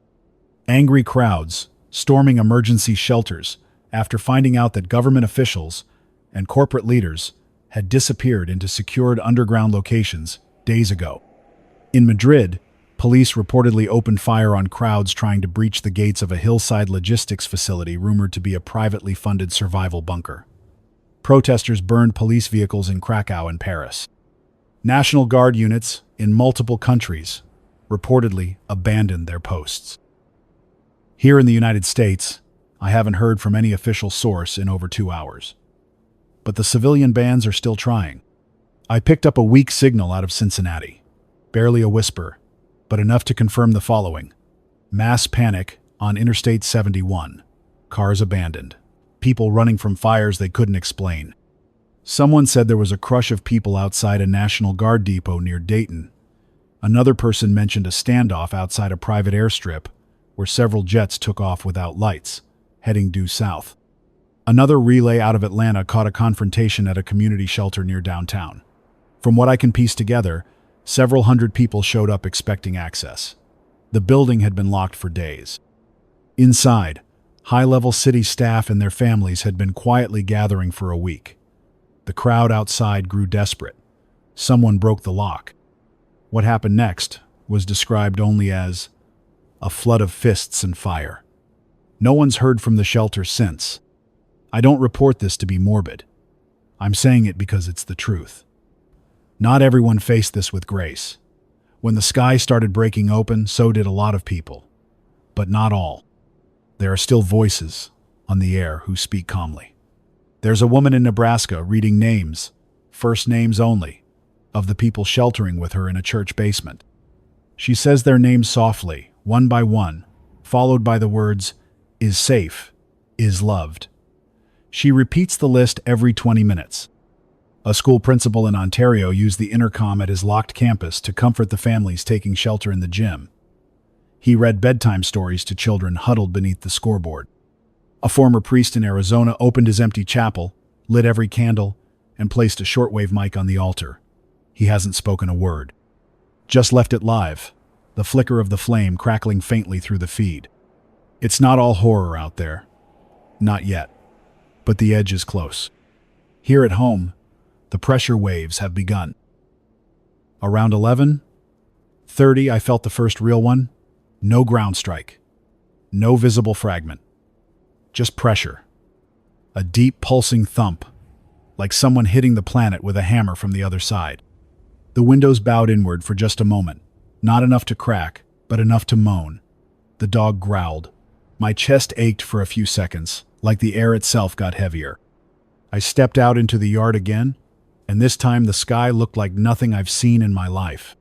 Angry crowds storming emergency shelters after finding out that government officials and corporate leaders had disappeared into secured underground locations days ago. In Madrid, police reportedly opened fire on crowds trying to breach the gates of a hillside logistics facility rumored to be a privately funded survival bunker. Protesters burned police vehicles in Krakow and Paris. National Guard units in multiple countries reportedly abandoned their posts. Here in the United States, I haven't heard from any official source in over 2 hours. But the civilian bands are still trying. I picked up a weak signal out of Cincinnati. Barely a whisper, but enough to confirm the following. Mass panic on Interstate 71. Cars abandoned. People running from fires they couldn't explain. Someone said there was a crush of people outside a National Guard depot near Dayton. Another person mentioned a standoff outside a private airstrip where several jets took off without lights, heading due south. Another relay out of Atlanta caught a confrontation at a community shelter near downtown. From what I can piece together, several hundred people showed up expecting access. The building had been locked for days. Inside, high-level city staff and their families had been quietly gathering for a week. The crowd outside grew desperate. Someone broke the lock. What happened next was described only as a flood of fists and fire. No one's heard from the shelter since. I don't report this to be morbid. I'm saying it because it's the truth. Not everyone faced this with grace. When the sky started breaking open, so did a lot of people. But not all. There are still voices on the air who speak calmly. There's a woman in Nebraska reading names, first names only, of the people sheltering with her in a church basement. She says their names softly, one by one, followed by the words, "is safe, is loved." She repeats the list every 20 minutes. A school principal in Ontario used the intercom at his locked campus to comfort the families taking shelter in the gym. He read bedtime stories to children huddled beneath the scoreboard. A former priest in Arizona opened his empty chapel, lit every candle, and placed a shortwave mic on the altar. He hasn't spoken a word. Just left it live, the flicker of the flame crackling faintly through the feed. It's not all horror out there. Not yet. But the edge is close. Here at home, the pressure waves have begun. Around 11:30, I felt the first real one. No ground strike. No visible fragment. Just pressure. A deep, pulsing thump, like someone hitting the planet with a hammer from the other side. The windows bowed inward for just a moment. Not enough to crack, but enough to moan. The dog growled. My chest ached for a few seconds, like the air itself got heavier. I stepped out into the yard again, and this time the sky looked like nothing I've seen in my life.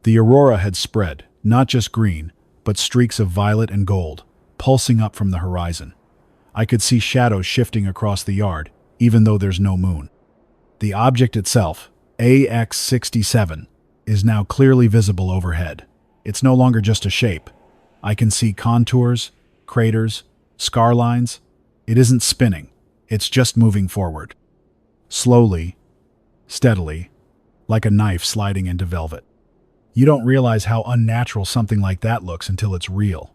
The aurora had spread, not just green, but streaks of violet and gold, pulsing up from the horizon. I could see shadows shifting across the yard, even though there's no moon. The object itself, AX-67, is now clearly visible overhead. It's no longer just a shape. I can see contours, craters, scar lines. It isn't spinning. It's just moving forward. Slowly, steadily, like a knife sliding into velvet. You don't realize how unnatural something like that looks until it's real.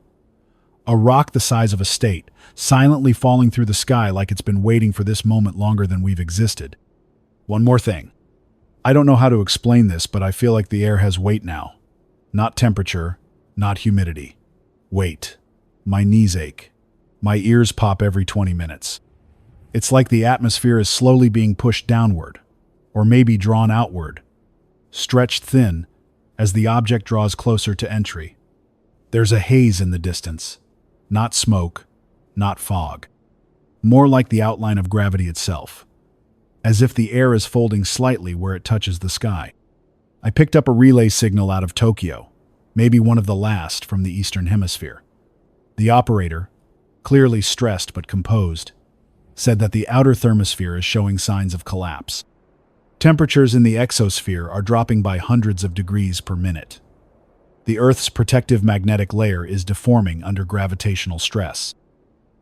A rock the size of a state, silently falling through the sky like it's been waiting for this moment longer than we've existed. One more thing. I don't know how to explain this, but I feel like the air has weight now. Not temperature, not humidity. Weight. My knees ache. My ears pop every 20 minutes. It's like the atmosphere is slowly being pushed downward, or maybe drawn outward, stretched thin as the object draws closer to entry. There's a haze in the distance. Not smoke, not fog. More like the outline of gravity itself, as if the air is folding slightly where it touches the sky. I picked up a relay signal out of Tokyo, maybe one of the last from the Eastern Hemisphere. The operator, clearly stressed but composed, said that the outer thermosphere is showing signs of collapse. Temperatures in the exosphere are dropping by hundreds of degrees per minute. The Earth's protective magnetic layer is deforming under gravitational stress.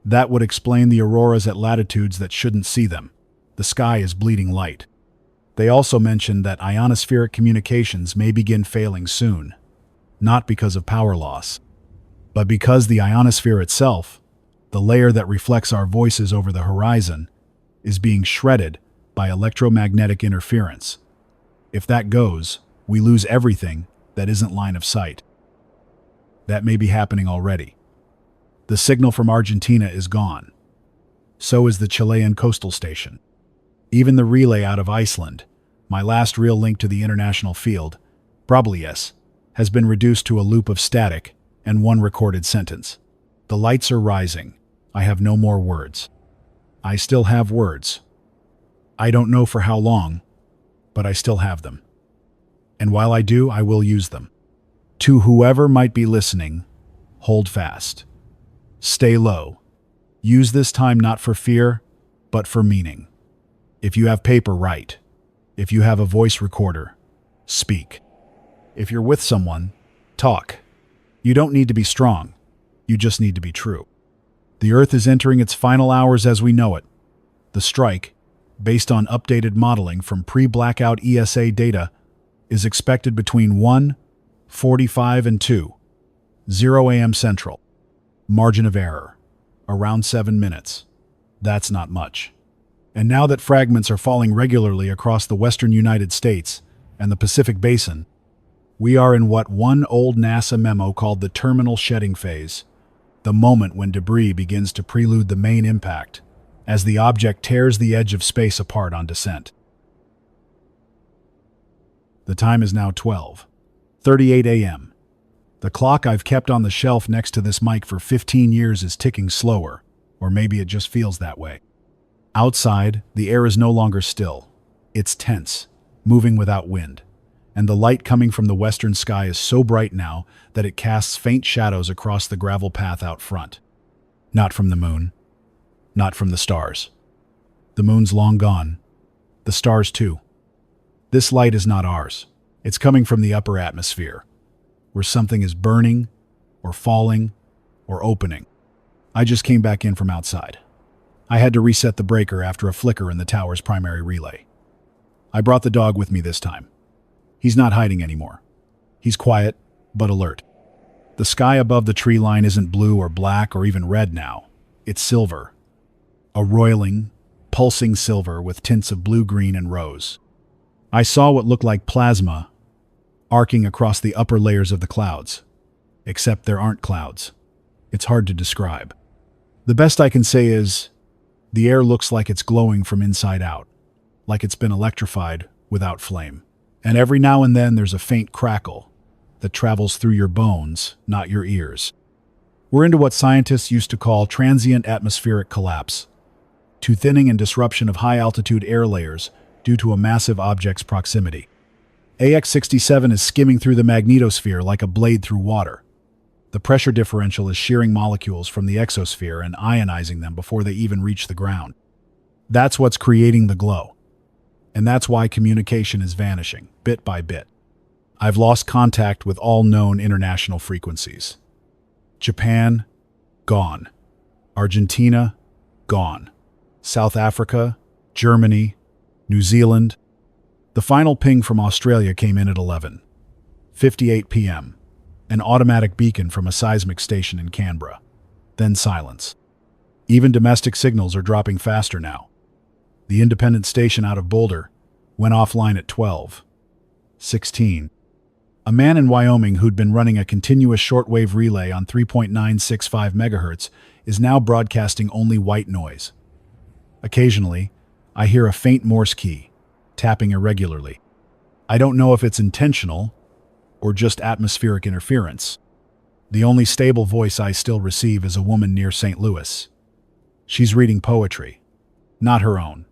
That would explain the auroras at latitudes that shouldn't see them. The sky is bleeding light. They also mentioned that ionospheric communications may begin failing soon, not because of power loss, but because the ionosphere itself, the layer that reflects our voices over the horizon, is being shredded by electromagnetic interference. If that goes, we lose everything that isn't line of sight. That may be happening already. The signal from Argentina is gone. So is the Chilean coastal station. Even the relay out of Iceland, my last real link to the international field, Brablies, has been reduced to a loop of static and one recorded sentence. The lights are rising. I have no more words. I still have words. I don't know for how long, but I still have them. And while I do, I will use them. To whoever might be listening, hold fast. Stay low. Use this time not for fear, but for meaning. If you have paper, write. If you have a voice recorder, speak. If you're with someone, talk. You don't need to be strong. You just need to be true. The Earth is entering its final hours as we know it. The strike, based on updated modeling from pre-blackout ESA data, is expected between 1:45 and 2:00 a.m. Central. Margin of error, around 7 minutes. That's not much. And now that fragments are falling regularly across the western United States and the Pacific Basin, we are in what one old NASA memo called the terminal shedding phase, the moment when debris begins to prelude the main impact, as the object tears the edge of space apart on descent. The time is now 12:38 a.m. The clock I've kept on the shelf next to this mic for 15 years is ticking slower, or maybe it just feels that way. Outside, the air is no longer still. It's tense. moving without wind, and the light coming from the western sky is so bright now that it casts faint shadows across the gravel path out front. Not from the moon, not from the stars. The moon's long gone, the stars too. This light is not ours. It's coming from the upper atmosphere, where something is burning, or falling, or opening. I just came back in from outside. I had to reset the breaker after a flicker in the tower's primary relay. I brought the dog with me this time. He's not hiding anymore. He's quiet, but alert. The sky above the tree line isn't blue or black or even red now. It's silver. A roiling, pulsing silver with tints of blue, green, and rose. I saw what looked like plasma arcing across the upper layers of the clouds. Except there aren't clouds. It's hard to describe. The best I can say is, the air looks like it's glowing from inside out, like it's been electrified without flame. And every now and then there's a faint crackle that travels through your bones, not your ears. We're into what scientists used to call transient atmospheric collapse, to thinning and disruption of high-altitude air layers due to a massive object's proximity. AX-67 is skimming through the magnetosphere like a blade through water. The pressure differential is shearing molecules from the exosphere and ionizing them before they even reach the ground. That's what's creating the glow. And that's why communication is vanishing, bit by bit. I've lost contact with all known international frequencies. Japan, gone. Argentina, gone. South Africa, Germany, New Zealand. The final ping from Australia came in at 11:58 p.m. An automatic beacon from a seismic station in Canberra. Then silence. Even domestic signals are dropping faster now. The independent station out of Boulder went offline at 12:16. A man in Wyoming who'd been running a continuous shortwave relay on 3.965 megahertz is now broadcasting only white noise. Occasionally, I hear a faint Morse key, tapping irregularly. I don't know if it's intentional or just atmospheric interference. The only stable voice I still receive is a woman near St. Louis. She's reading poetry, not her own.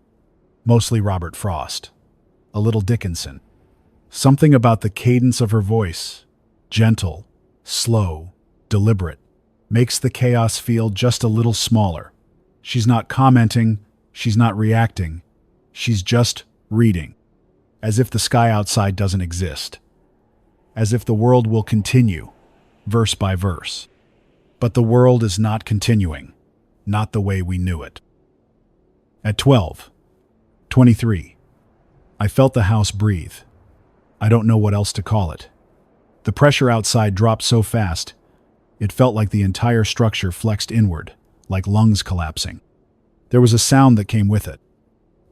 Mostly Robert Frost. A little Dickinson. Something about the cadence of her voice, gentle, slow, deliberate, makes the chaos feel just a little smaller. She's not commenting, she's not reacting, she's just reading. As if the sky outside doesn't exist. As if the world will continue, verse by verse. But the world is not continuing, not the way we knew it. At 12:23, I felt the house breathe. I don't know what else to call it. The pressure outside dropped so fast, it felt like the entire structure flexed inward, like lungs collapsing. There was a sound that came with it.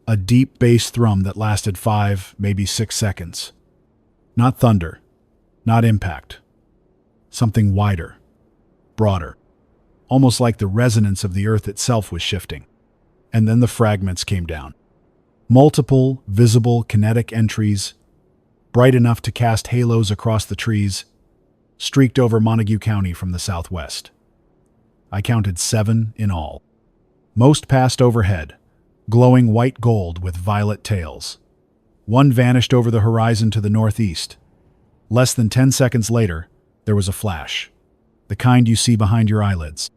A deep bass thrum that lasted 5, maybe 6 seconds. Not thunder, not impact. Something wider, broader. Almost like the resonance of the earth itself was shifting. And then the fragments came down. Multiple, visible, kinetic entries, bright enough to cast halos across the trees, streaked over Montague County from the southwest. I counted 7 in all. Most passed overhead, glowing white gold with violet tails. One vanished over the horizon to the northeast. Less than 10 seconds later, there was a flash, the kind you see behind your eyelids.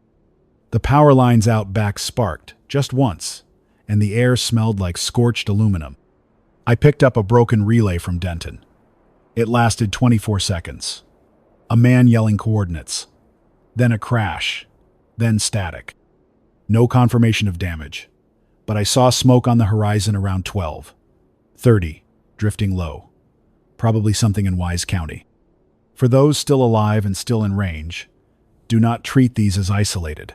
The power lines out back sparked, just once, and the air smelled like scorched aluminum. I picked up a broken relay from Denton. It lasted 24 seconds. A man yelling coordinates. Then a crash. Then static. No confirmation of damage. But I saw smoke on the horizon around 12:30, drifting low. Probably something in Wise County. For those still alive and still in range, do not treat these as isolated.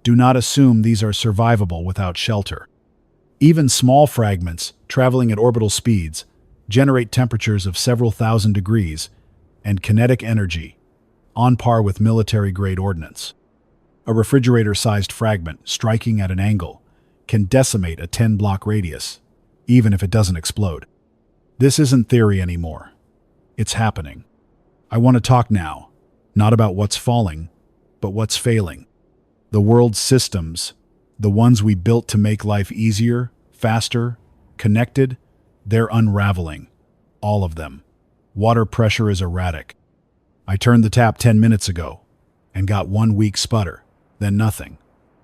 Do not assume these are survivable without shelter. Even small fragments, traveling at orbital speeds, generate temperatures of several thousand degrees and kinetic energy, on par with military-grade ordnance. A refrigerator-sized fragment striking at an angle can decimate a 10-block radius, even if it doesn't explode. This isn't theory anymore. It's happening. I want to talk now, not about what's falling, but what's failing. The world's systems, the ones we built to make life easier, faster, connected, They're unraveling. All of them. Water pressure is erratic. I turned the tap 10 minutes ago and got one weak sputter, then nothing.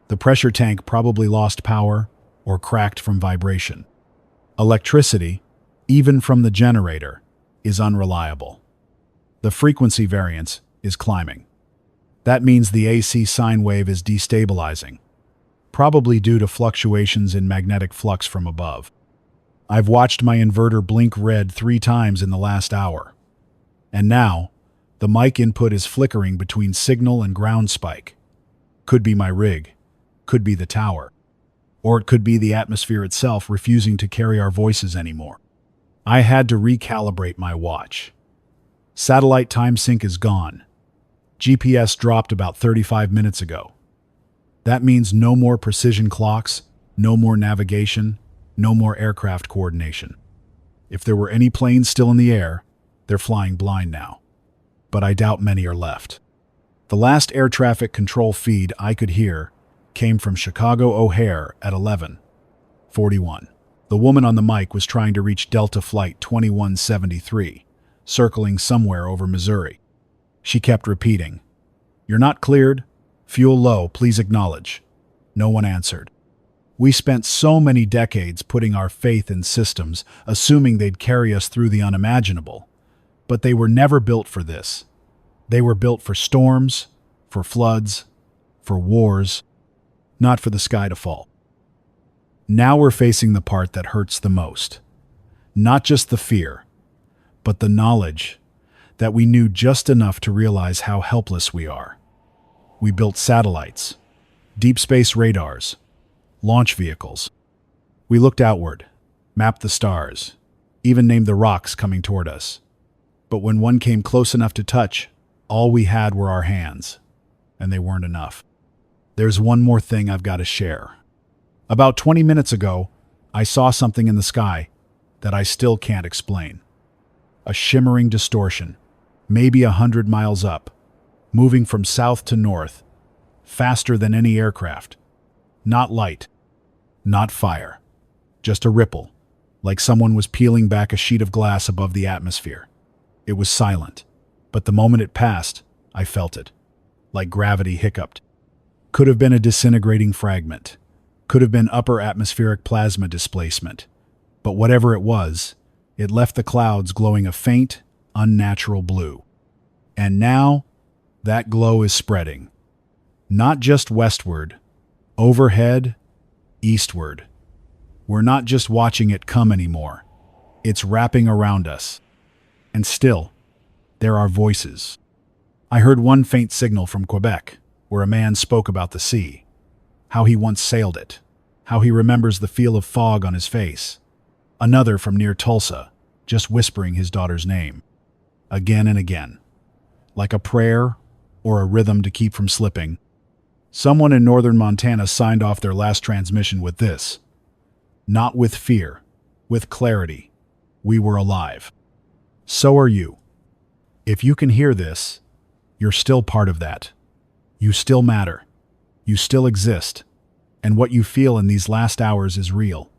The pressure tank probably lost power or cracked from vibration. Electricity, even from the generator, is unreliable. The frequency variance is climbing. That means the AC sine wave is destabilizing, probably due to fluctuations in magnetic flux from above. I've watched my inverter blink red 3 times in the last hour. And now, the mic input is flickering between signal and ground spike. Could be my rig, could be the tower, or it could be the atmosphere itself refusing to carry our voices anymore. I had to recalibrate my watch. Satellite time sync is gone. GPS dropped about 35 minutes ago. That means no more precision clocks, no more navigation, no more aircraft coordination. If there were any planes still in the air, they're flying blind now. But I doubt many are left. The last air traffic control feed I could hear came from Chicago O'Hare at 11:41. The woman on the mic was trying to reach Delta Flight 2173, circling somewhere over Missouri. She kept repeating, "You're not cleared. Fuel low, please acknowledge." No one answered. We spent so many decades putting our faith in systems, assuming they'd carry us through the unimaginable. But they were never built for this. They were built for storms, for floods, for wars, not for the sky to fall. Now we're facing the part that hurts the most. Not just the fear, but the knowledge that we knew just enough to realize how helpless we are. We built satellites, deep space radars, launch vehicles. We looked outward, mapped the stars, even named the rocks coming toward us. But when one came close enough to touch, all we had were our hands, and they weren't enough. There's one more thing I've got to share. About 20 minutes ago, I saw something in the sky that I still can't explain. A shimmering distortion, maybe 100 miles up, moving from south to north, faster than any aircraft. Not light, not fire, just a ripple, like someone was peeling back a sheet of glass above the atmosphere. It was silent, but the moment it passed, I felt it, like gravity hiccuped. Could have been a disintegrating fragment, could have been upper atmospheric plasma displacement, but whatever it was, it left the clouds glowing a faint, unnatural blue. And now, that glow is spreading. Not just westward, overhead, eastward. We're not just watching it come anymore. It's wrapping around us. And still, there are voices. I heard one faint signal from Quebec, where a man spoke about the sea, how he once sailed it, how he remembers the feel of fog on his face. Another from near Tulsa, just whispering his daughter's name, again and again, like a prayer or a rhythm to keep from slipping. Someone in northern Montana signed off their last transmission with this: "Not with fear, with clarity. We were alive." So are you. If you can hear this, you're still part of that. You still matter. You still exist. And what you feel in these last hours is real.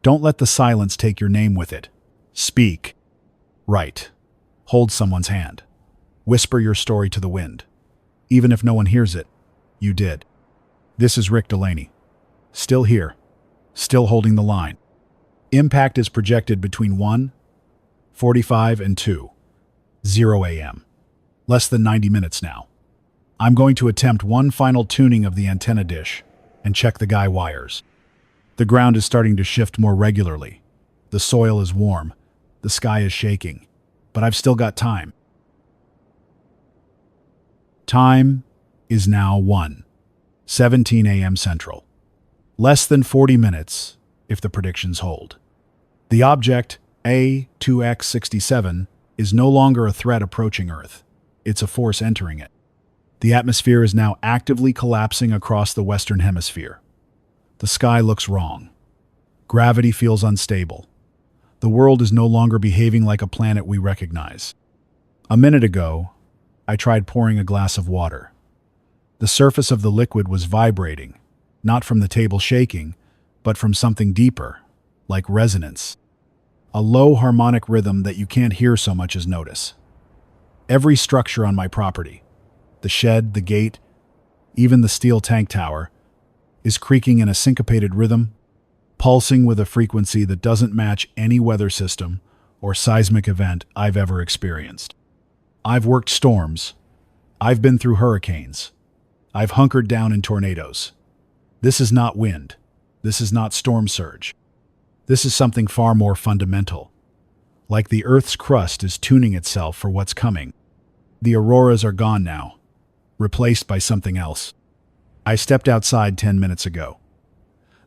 Don't let the silence take your name with it. Speak. Write. Hold someone's hand. Whisper your story to the wind. Even if no one hears it, you did. This is Rick Delaney. Still here. Still holding the line. Impact is projected between 1:45 and 2:0 a.m. Less than 90 minutes now. I'm going to attempt one final tuning of the antenna dish and check the guy wires. The ground is starting to shift more regularly. The soil is warm. The sky is shaking. But I've still got time. Time is now 1:17 a.m. Central. Less than 40 minutes, if the predictions hold. The object, A2X67, is no longer a threat approaching Earth. It's a force entering it. The atmosphere is now actively collapsing across the Western Hemisphere. The sky looks wrong. Gravity feels unstable. The world is no longer behaving like a planet we recognize. A minute ago, I tried pouring a glass of water. The surface of the liquid was vibrating, not from the table shaking, but from something deeper, like resonance. a low harmonic rhythm that you can't hear so much as notice. Every structure on my property, the shed, the gate, even the steel tank tower, is creaking in a syncopated rhythm, pulsing with a frequency that doesn't match any weather system or seismic event I've ever experienced. I've worked storms. I've been through hurricanes. I've hunkered down in tornadoes. This is not wind. This is not storm surge. This is something far more fundamental. Like the Earth's crust is tuning itself for what's coming. The auroras are gone now, replaced by something else. I stepped outside 10 minutes ago.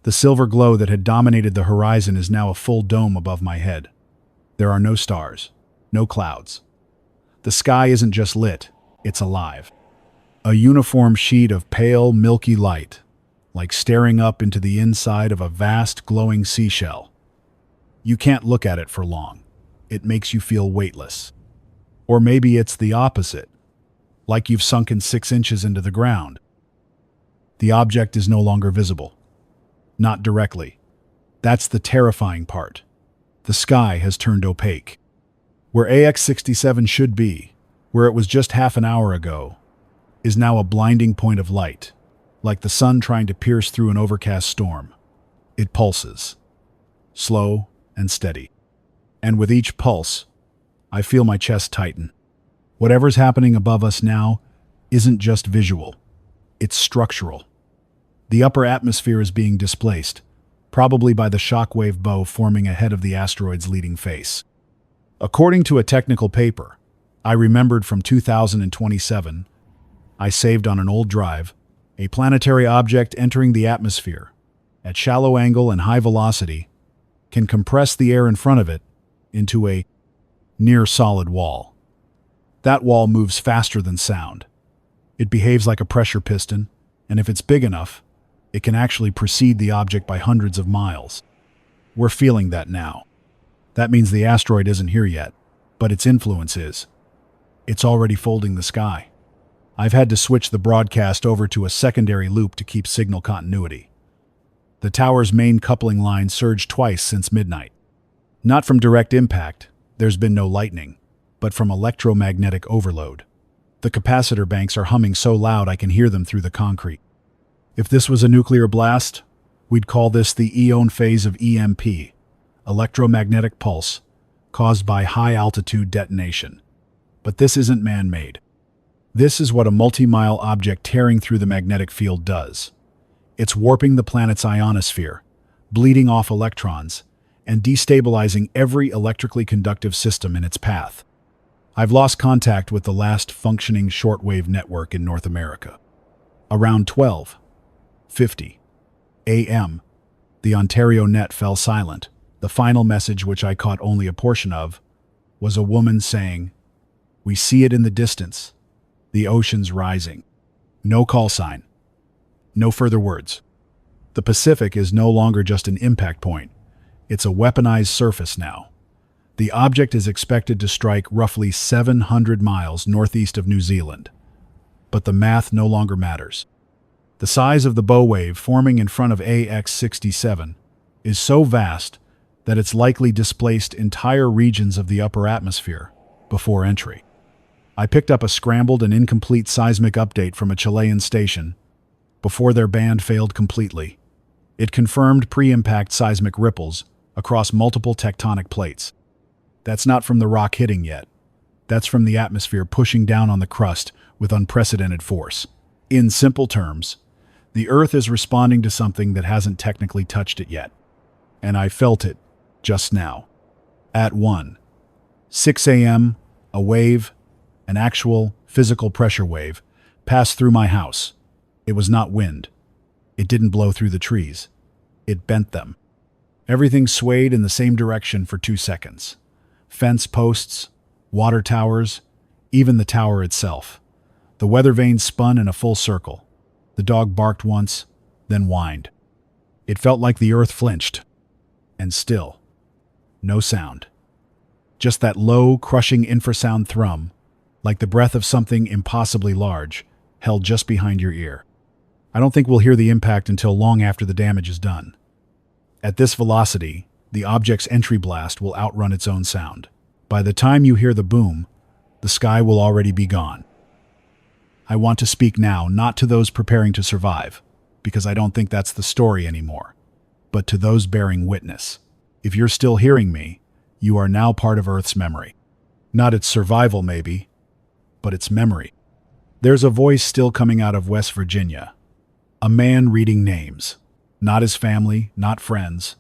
The silver glow that had dominated the horizon is now a full dome above my head. There are no stars, no clouds. The sky isn't just lit, it's alive. A uniform sheet of pale, milky light, like staring up into the inside of a vast, glowing seashell. You can't look at it for long. It makes you feel weightless. Or maybe it's the opposite, like you've sunken 6 inches into the ground. The object is no longer visible. Not directly. That's the terrifying part. The sky has turned opaque. Where AX-67 should be, where it was just half an hour ago, is now a blinding point of light, like the sun trying to pierce through an overcast storm. It pulses, slow and steady. And with each pulse, I feel my chest tighten. Whatever's happening above us now isn't just visual, it's structural. The upper atmosphere is being displaced, probably by the shockwave bow forming ahead of the asteroid's leading face. According to a technical paper I remembered from 2027, I saved on an old drive, a planetary object entering the atmosphere at shallow angle and high velocity can compress the air in front of it into a near-solid wall. That wall moves faster than sound. It behaves like a pressure piston, and if it's big enough, it can actually precede the object by hundreds of miles. We're feeling that now. That means the asteroid isn't here yet, but its influence is. It's already folding the sky. I've had to switch the broadcast over to a secondary loop to keep signal continuity. The tower's main coupling line surged twice since midnight. Not from direct impact, there's been no lightning, but from electromagnetic overload. The capacitor banks are humming so loud I can hear them through the concrete. If this was a nuclear blast, we'd call this the eon phase of EMP, electromagnetic pulse, caused by high-altitude detonation. But this isn't man-made. This is what a multi-mile object tearing through the magnetic field does. It's warping the planet's ionosphere, bleeding off electrons, and destabilizing every electrically conductive system in its path. I've lost contact with the last functioning shortwave network in North America. Around 12:50 a.m., the Ontario net fell silent. The final message, which I caught only a portion of, was a woman saying, "We see it in the distance. The ocean's rising." No call sign. No further words. The Pacific is no longer just an impact point. It's a weaponized surface now. The object is expected to strike roughly 700 miles northeast of New Zealand. But the math no longer matters. The size of the bow wave forming in front of AX-67 is so vast that it's likely displaced entire regions of the upper atmosphere before entry. I picked up a scrambled and incomplete seismic update from a Chilean station before their band failed completely. It confirmed pre-impact seismic ripples across multiple tectonic plates. That's not from the rock hitting yet. That's from the atmosphere pushing down on the crust with unprecedented force. In simple terms, the Earth is responding to something that hasn't technically touched it yet. And I felt it just now. At 1:06 a.m., a wave, an actual physical pressure wave, passed through my house. It was not wind. It didn't blow through the trees. It bent them. Everything swayed in the same direction for 2 seconds. Fence posts, water towers, even the tower itself. The weather vane spun in a full circle. The dog barked once, then whined. It felt like the earth flinched. And still, no sound. Just that low, crushing infrasound thrum, like the breath of something impossibly large, held just behind your ear. I don't think we'll hear the impact until long after the damage is done. At this velocity, the object's entry blast will outrun its own sound. By the time you hear the boom, the sky will already be gone. I want to speak now, not to those preparing to survive, because I don't think that's the story anymore, but to those bearing witness. If you're still hearing me, you are now part of Earth's memory. Not its survival, maybe, but its memory. There's a voice still coming out of West Virginia. A man reading names. Not his family, not friends,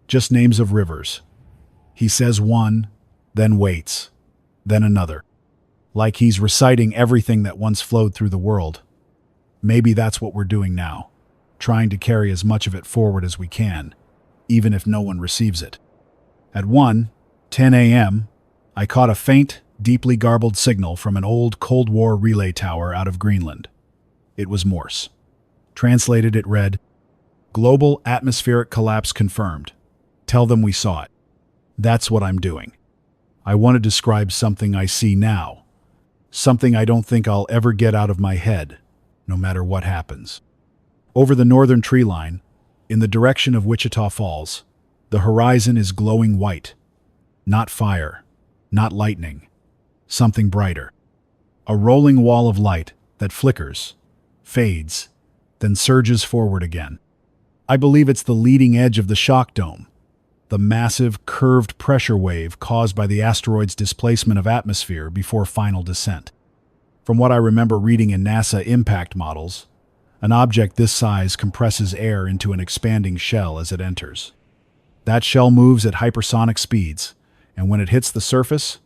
just names of rivers. He says one, then waits, then another. Like he's reciting everything that once flowed through the world. Maybe that's what we're doing now, trying to carry as much of it forward as we can, even if no one receives it. At 1:10 a.m., I caught a faint, deeply garbled signal from an old Cold War relay tower out of Greenland. It was Morse. Translated, it read, "Global atmospheric collapse confirmed. Tell them we saw it." That's what I'm doing. I want to describe something I see now. Something I don't think I'll ever get out of my head, no matter what happens. Over the northern tree line, in the direction of Wichita Falls, the horizon is glowing white. Not fire, not lightning, something brighter. A rolling wall of light that flickers, fades, then surges forward again. I believe it's the leading edge of the shock dome, the massive, curved pressure wave caused by the asteroid's displacement of atmosphere before final descent. From what I remember reading in NASA impact models, an object this size compresses air into an expanding shell as it enters. That shell moves at hypersonic speeds, and when it hits the surface,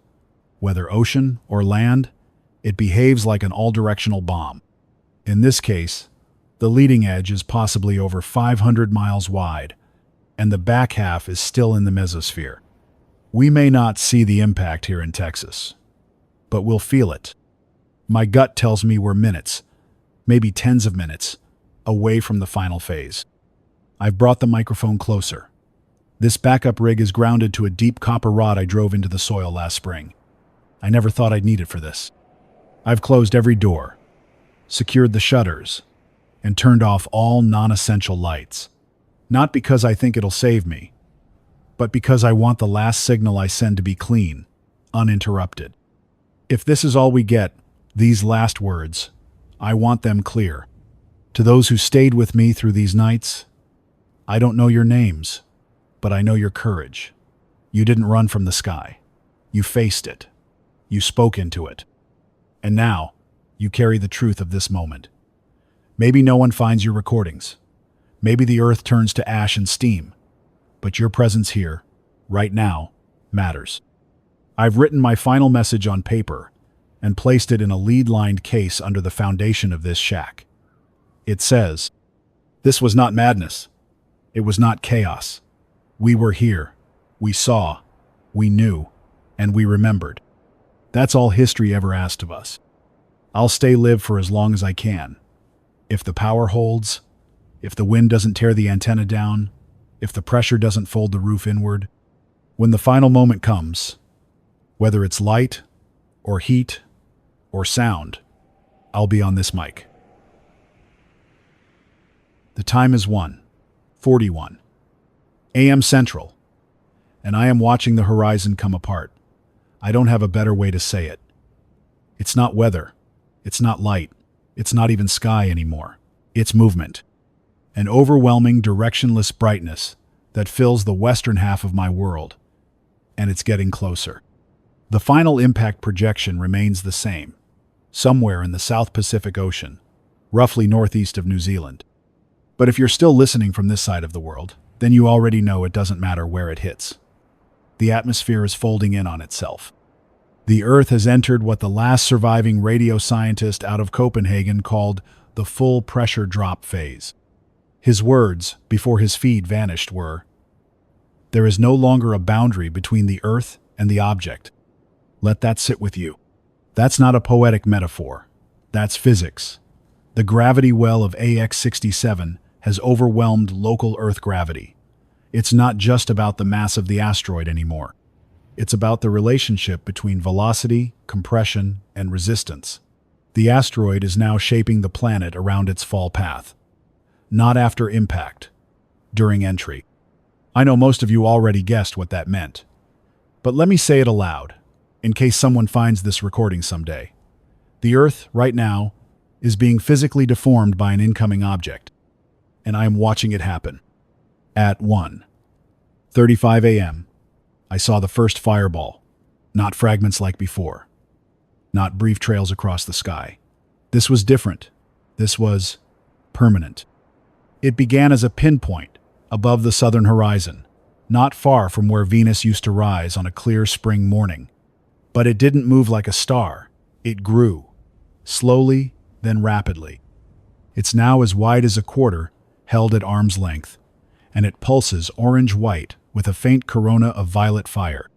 whether ocean or land, it behaves like an all-directional bomb. In this case, the leading edge is possibly over 500 miles wide, and the back half is still in the mesosphere. We may not see the impact here in Texas, but we'll feel it. My gut tells me we're minutes, maybe tens of minutes, away from the final phase. I've brought the microphone closer. This backup rig is grounded to a deep copper rod I drove into the soil last spring. I never thought I'd need it for this. I've closed every door, secured the shutters, and turned off all non-essential lights. Not because I think it'll save me, but because I want the last signal I send to be clean, uninterrupted. If this is all we get, these last words, I want them clear. To those who stayed with me through these nights, I don't know your names, but I know your courage. You didn't run from the sky. You faced it. You spoke into it. And now, you carry the truth of this moment. Maybe no one finds your recordings. Maybe the earth turns to ash and steam. But your presence here, right now, matters. I've written my final message on paper and placed it in a lead-lined case under the foundation of this shack. It says, "This was not madness. It was not chaos. We were here. We saw. We knew. And we remembered." That's all history ever asked of us. I'll stay live for as long as I can. If the power holds, if the wind doesn't tear the antenna down, if the pressure doesn't fold the roof inward, when the final moment comes, whether it's light or heat or sound, I'll be on this mic. The time is 1:41 a.m. Central, and I am watching the horizon come apart. I don't have a better way to say it. It's not weather. It's not light. It's not even sky anymore. It's movement. An overwhelming, directionless brightness that fills the western half of my world. And it's getting closer. The final impact projection remains the same, somewhere in the South Pacific Ocean, roughly northeast of New Zealand. But if you're still listening from this side of the world, then you already know it doesn't matter where it hits. The atmosphere is folding in on itself. The Earth has entered what the last surviving radio scientist out of Copenhagen called the full pressure drop phase. His words, before his feed vanished, were, "There is no longer a boundary between the Earth and the object." Let that sit with you. That's not a poetic metaphor. That's physics. The gravity well of AX-67 has overwhelmed local Earth gravity. It's not just about the mass of the asteroid anymore. It's about the relationship between velocity, compression, and resistance. The asteroid is now shaping the planet around its fall path. Not after impact, during entry. I know most of you already guessed what that meant, but let me say it aloud, in case someone finds this recording someday. The Earth, right now, is being physically deformed by an incoming object, and I am watching it happen. At 1:35 a.m., I saw the first fireball, not fragments like before, not brief trails across the sky. This was different. This was permanent. It began as a pinpoint above the southern horizon, not far from where Venus used to rise on a clear spring morning. But it didn't move like a star. It grew, slowly, then rapidly. It's now as wide as a quarter, held at arm's length, and it pulses orange-white with a faint corona of violet fire.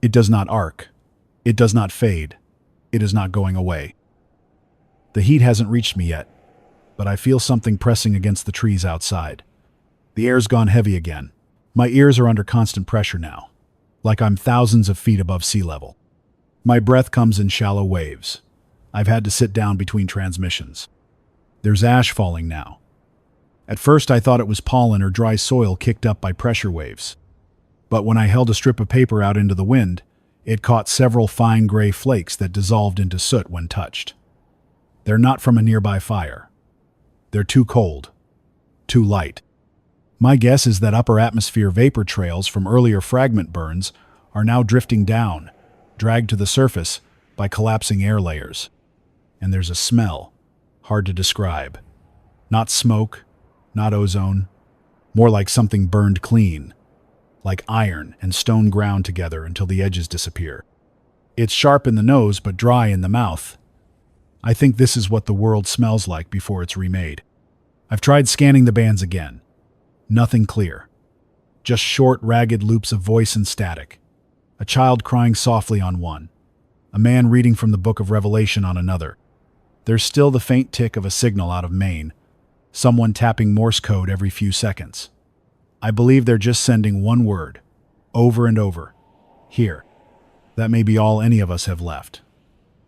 It does not arc. It does not fade. It is not going away. The heat hasn't reached me yet, but I feel something pressing against the trees outside. The air's gone heavy again. My ears are under constant pressure now, like I'm thousands of feet above sea level. My breath comes in shallow waves. I've had to sit down between transmissions. There's ash falling now. At first I thought it was pollen or dry soil kicked up by pressure waves. But when I held a strip of paper out into the wind, it caught several fine gray flakes that dissolved into soot when touched. They're not from a nearby fire. They're too cold, too light. My guess is that upper atmosphere vapor trails from earlier fragment burns are now drifting down, dragged to the surface by collapsing air layers. And there's a smell, hard to describe. Not smoke, not ozone, more like something burned clean, like iron and stone ground together until the edges disappear. It's sharp in the nose but dry in the mouth. I think this is what the world smells like before it's remade. I've tried scanning the bands again. Nothing clear. Just short, ragged loops of voice and static. A child crying softly on one. A man reading from the Book of Revelation on another. There's still the faint tick of a signal out of Maine. Someone tapping Morse code every few seconds. I believe they're just sending one word, over and over. Here. That may be all any of us have left.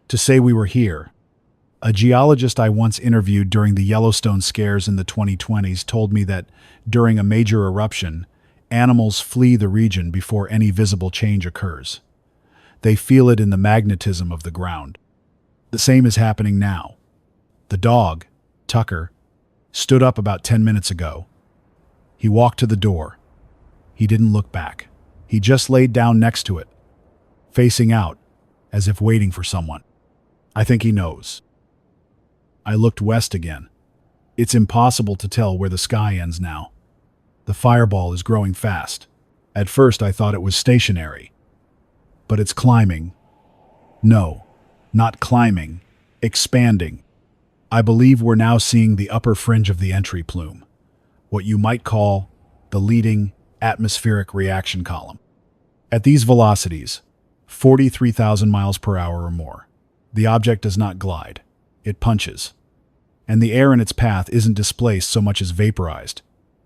To say we were here. A geologist I once interviewed during the Yellowstone scares in the 2020s told me that during a major eruption, animals flee the region before any visible change occurs. They feel it in the magnetism of the ground. The same is happening now. The dog, Tucker, stood up about 10 minutes ago. He walked to the door. He didn't look back. He just laid down next to it, facing out, as if waiting for someone. I think he knows. I looked west again. It's impossible to tell where the sky ends now. The fireball is growing fast. At first I thought it was stationary. But it's climbing. No, not climbing, expanding. I believe we're now seeing the upper fringe of the entry plume, what you might call the leading atmospheric reaction column. At these velocities, 43,000 miles per hour or more, the object does not glide. It punches. And the air in its path isn't displaced so much as vaporized,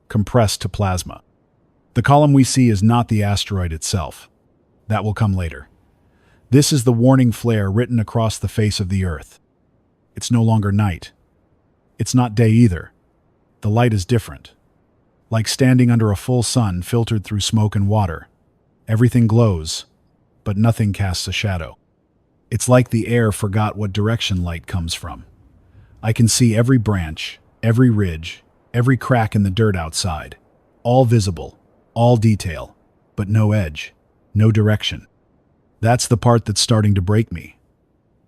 compressed to plasma. The column we see is not the asteroid itself. That will come later. This is the warning flare written across the face of the Earth. It's no longer night. It's not day either. The light is different. Like standing under a full sun filtered through smoke and water. Everything glows, but nothing casts a shadow. It's like the air forgot what direction light comes from. I can see every branch, every ridge, every crack in the dirt outside. All visible, all detail, but no edge, no direction. That's the part that's starting to break me,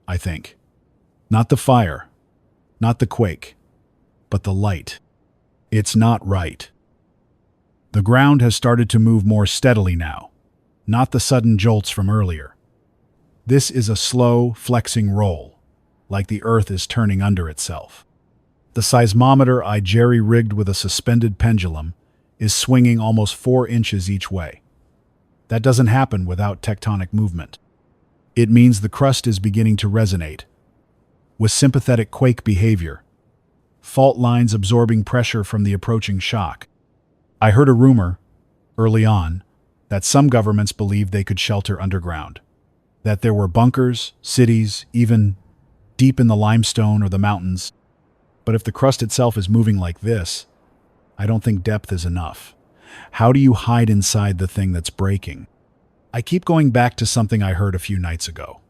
I think. Not the fire, not the quake, but the light. It's not right. The ground has started to move more steadily now, not the sudden jolts from earlier. This is a slow, flexing roll, like the Earth is turning under itself. The seismometer I jerry-rigged with a suspended pendulum is swinging almost 4 inches each way. That doesn't happen without tectonic movement. It means the crust is beginning to resonate, with sympathetic quake behavior, fault lines absorbing pressure from the approaching shock. I heard a rumor, early on, that some governments believed they could shelter underground. That there were bunkers, cities, even deep in the limestone or the mountains. But if the crust itself is moving like this, I don't think depth is enough. How do you hide inside the thing that's breaking? I keep going back to something I heard a few nights ago.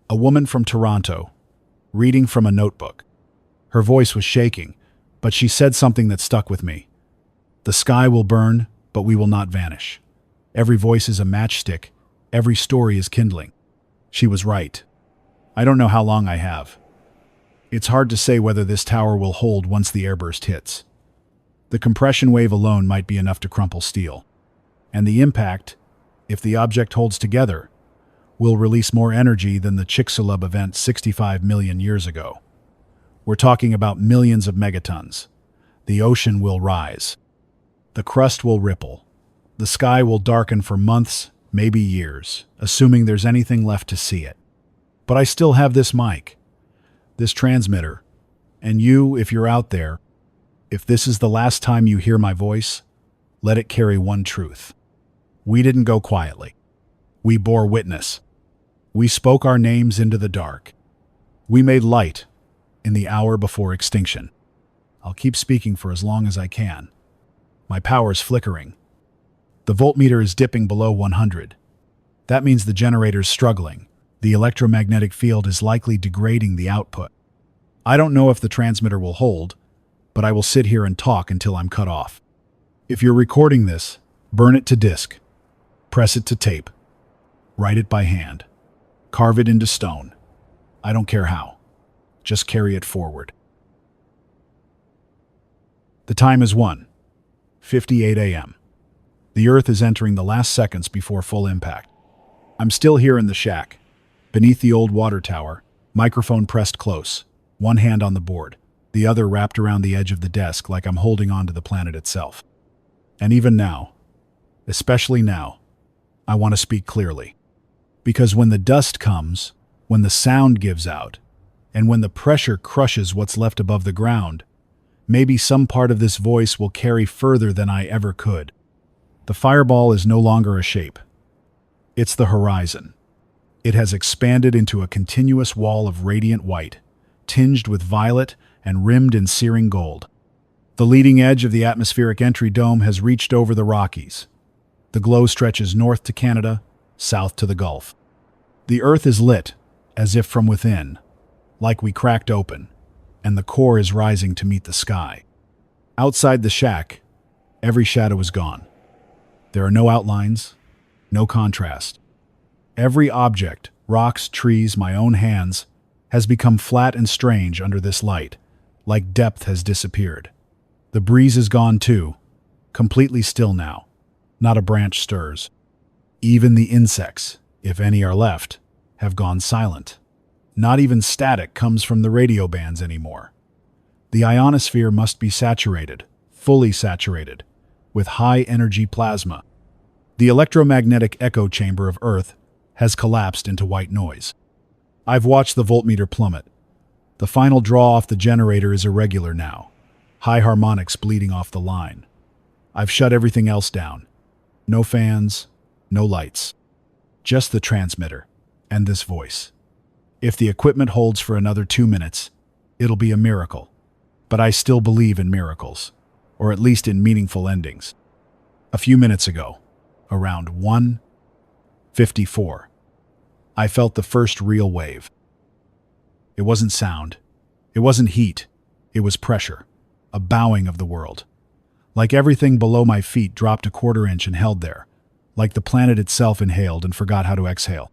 A woman from Toronto, reading from a notebook. Her voice was shaking, but she said something that stuck with me. The sky will burn, but we will not vanish. Every voice is a matchstick. Every story is kindling. She was right. I don't know how long I have. It's hard to say whether this tower will hold once the airburst hits. The compression wave alone might be enough to crumple steel. And the impact, if the object holds together, will release more energy than the Chicxulub event 65 million years ago. We're talking about millions of megatons. The ocean will rise. The crust will ripple. The sky will darken for months, maybe years, assuming there's anything left to see it. But I still have this mic, this transmitter, and you, if you're out there, if this is the last time you hear my voice, let it carry one truth. We didn't go quietly. We bore witness. We spoke our names into the dark. We made light in the hour before extinction. I'll keep speaking for as long as I can. My power's flickering. The voltmeter is dipping below 100. That means the generator's struggling. The electromagnetic field is likely degrading the output. I don't know if the transmitter will hold, but I will sit here and talk until I'm cut off. If you're recording this, burn it to disk. Press it to tape. Write it by hand. Carve it into stone. I don't care how. Just carry it forward. The time is 1:58 a.m. The Earth is entering the last seconds before full impact. I'm still here in the shack, beneath the old water tower, microphone pressed close, one hand on the board, the other wrapped around the edge of the desk like I'm holding on to the planet itself. And even now, especially now, I want to speak clearly. Because when the dust comes, when the sound gives out, and when the pressure crushes what's left above the ground, maybe some part of this voice will carry further than I ever could. The fireball is no longer a shape. It's the horizon. It has expanded into a continuous wall of radiant white, tinged with violet and rimmed in searing gold. The leading edge of the atmospheric entry dome has reached over the Rockies. The glow stretches north to Canada, south to the Gulf. The Earth is lit, as if from within, like we cracked open, and the core is rising to meet the sky. Outside the shack, every shadow is gone. There are no outlines, no contrast. Every object, rocks, trees, my own hands, has become flat and strange under this light, like depth has disappeared. The breeze is gone too, completely still now. Not a branch stirs. Even the insects, if any are left, have gone silent. Not even static comes from the radio bands anymore. The ionosphere must be saturated, fully saturated, with high-energy plasma. The electromagnetic echo chamber of Earth has collapsed into white noise. I've watched the voltmeter plummet. The final draw off the generator is irregular now, high harmonics bleeding off the line. I've shut everything else down. No fans, no lights. Just the transmitter and this voice. If the equipment holds for another 2 minutes, it'll be a miracle. But I still believe in miracles, or at least in meaningful endings. A few minutes ago, around 1:54, I felt the first real wave. It wasn't sound. It wasn't heat. It was pressure, a bowing of the world. Like everything below my feet dropped a 1/4 inch and held there, like the planet itself inhaled and forgot how to exhale.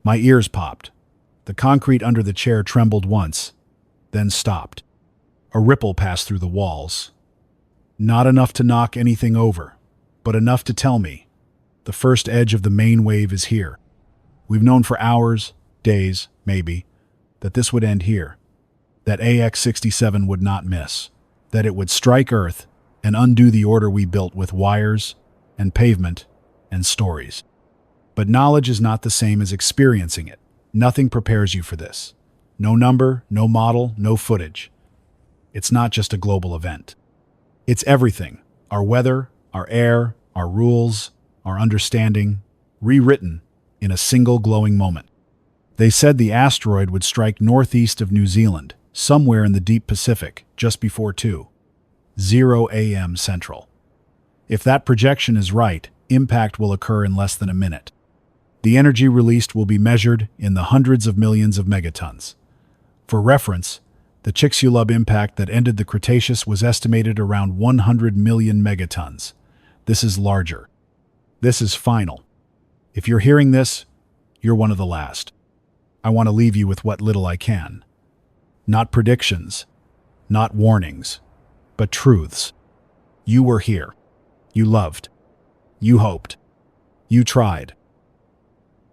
My ears popped. The concrete under the chair trembled once, then stopped. A ripple passed through the walls. Not enough to knock anything over, but enough to tell me the first edge of the main wave is here. We've known for hours, days, maybe, that this would end here, that AX-67 would not miss, that it would strike Earth and undo the order we built with wires and pavement and stories. But knowledge is not the same as experiencing it. Nothing prepares you for this. No number, no model, no footage. It's not just a global event. It's everything. Our weather, our air, our rules, our understanding, rewritten in a single glowing moment. They said the asteroid would strike northeast of New Zealand, somewhere in the deep Pacific, just before 2:00 a.m. Central. If that projection is right, impact will occur in less than a minute. The energy released will be measured in the hundreds of millions of megatons. For reference, the Chicxulub impact that ended the Cretaceous was estimated around 100 million megatons. This is larger. This is final. If you're hearing this, you're one of the last. I want to leave you with what little I can. Not predictions, not warnings, but truths. You were here. You loved. You hoped. You tried.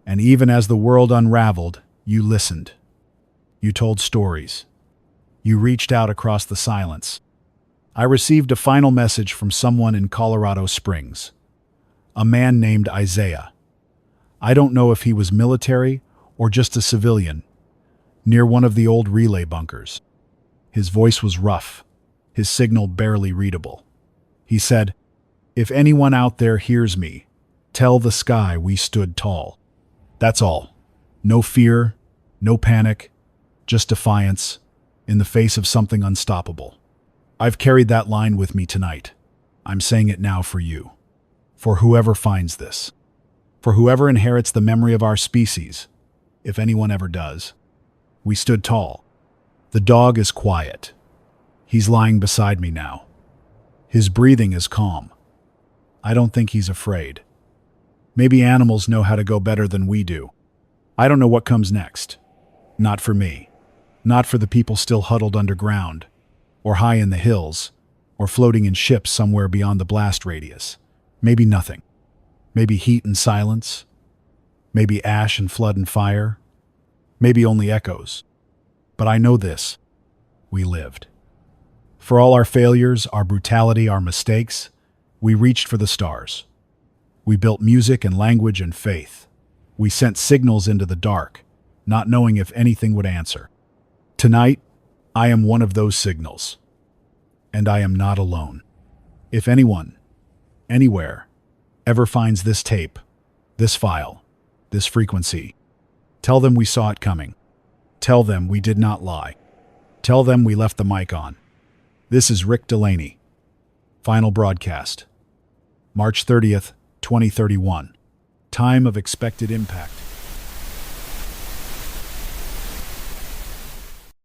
And even as the world unraveled, you listened. You told stories. You reached out across the silence. I received a final message from someone in Colorado Springs. A man named Isaiah. I don't know if he was military or just a civilian, near one of the old relay bunkers. His voice was rough, his signal barely readable. He said, "If anyone out there hears me, tell the sky we stood tall." That's all. No fear, no panic, just defiance, in the face of something unstoppable. I've carried that line with me tonight. I'm saying it now for you. For whoever finds this. For whoever inherits the memory of our species, if anyone ever does. We stood tall. The dog is quiet. He's lying beside me now. His breathing is calm. I don't think he's afraid. Maybe animals know how to go better than we do. I don't know what comes next. Not for me. Not for the people still huddled underground, or high in the hills, or floating in ships somewhere beyond the blast radius. Maybe nothing. Maybe heat and silence. Maybe ash and flood and fire. Maybe only echoes. But I know this. We lived. For all our failures, our brutality, our mistakes, we reached for the stars. We built music and language and faith. We sent signals into the dark, not knowing if anything would answer. Tonight, I am one of those signals. And I am not alone. If anyone, anywhere, ever finds this tape, this file, this frequency, tell them we saw it coming. Tell them we did not lie. Tell them we left the mic on. This is Rick Delaney. Final broadcast. March 30th, 2031. Time of expected impact.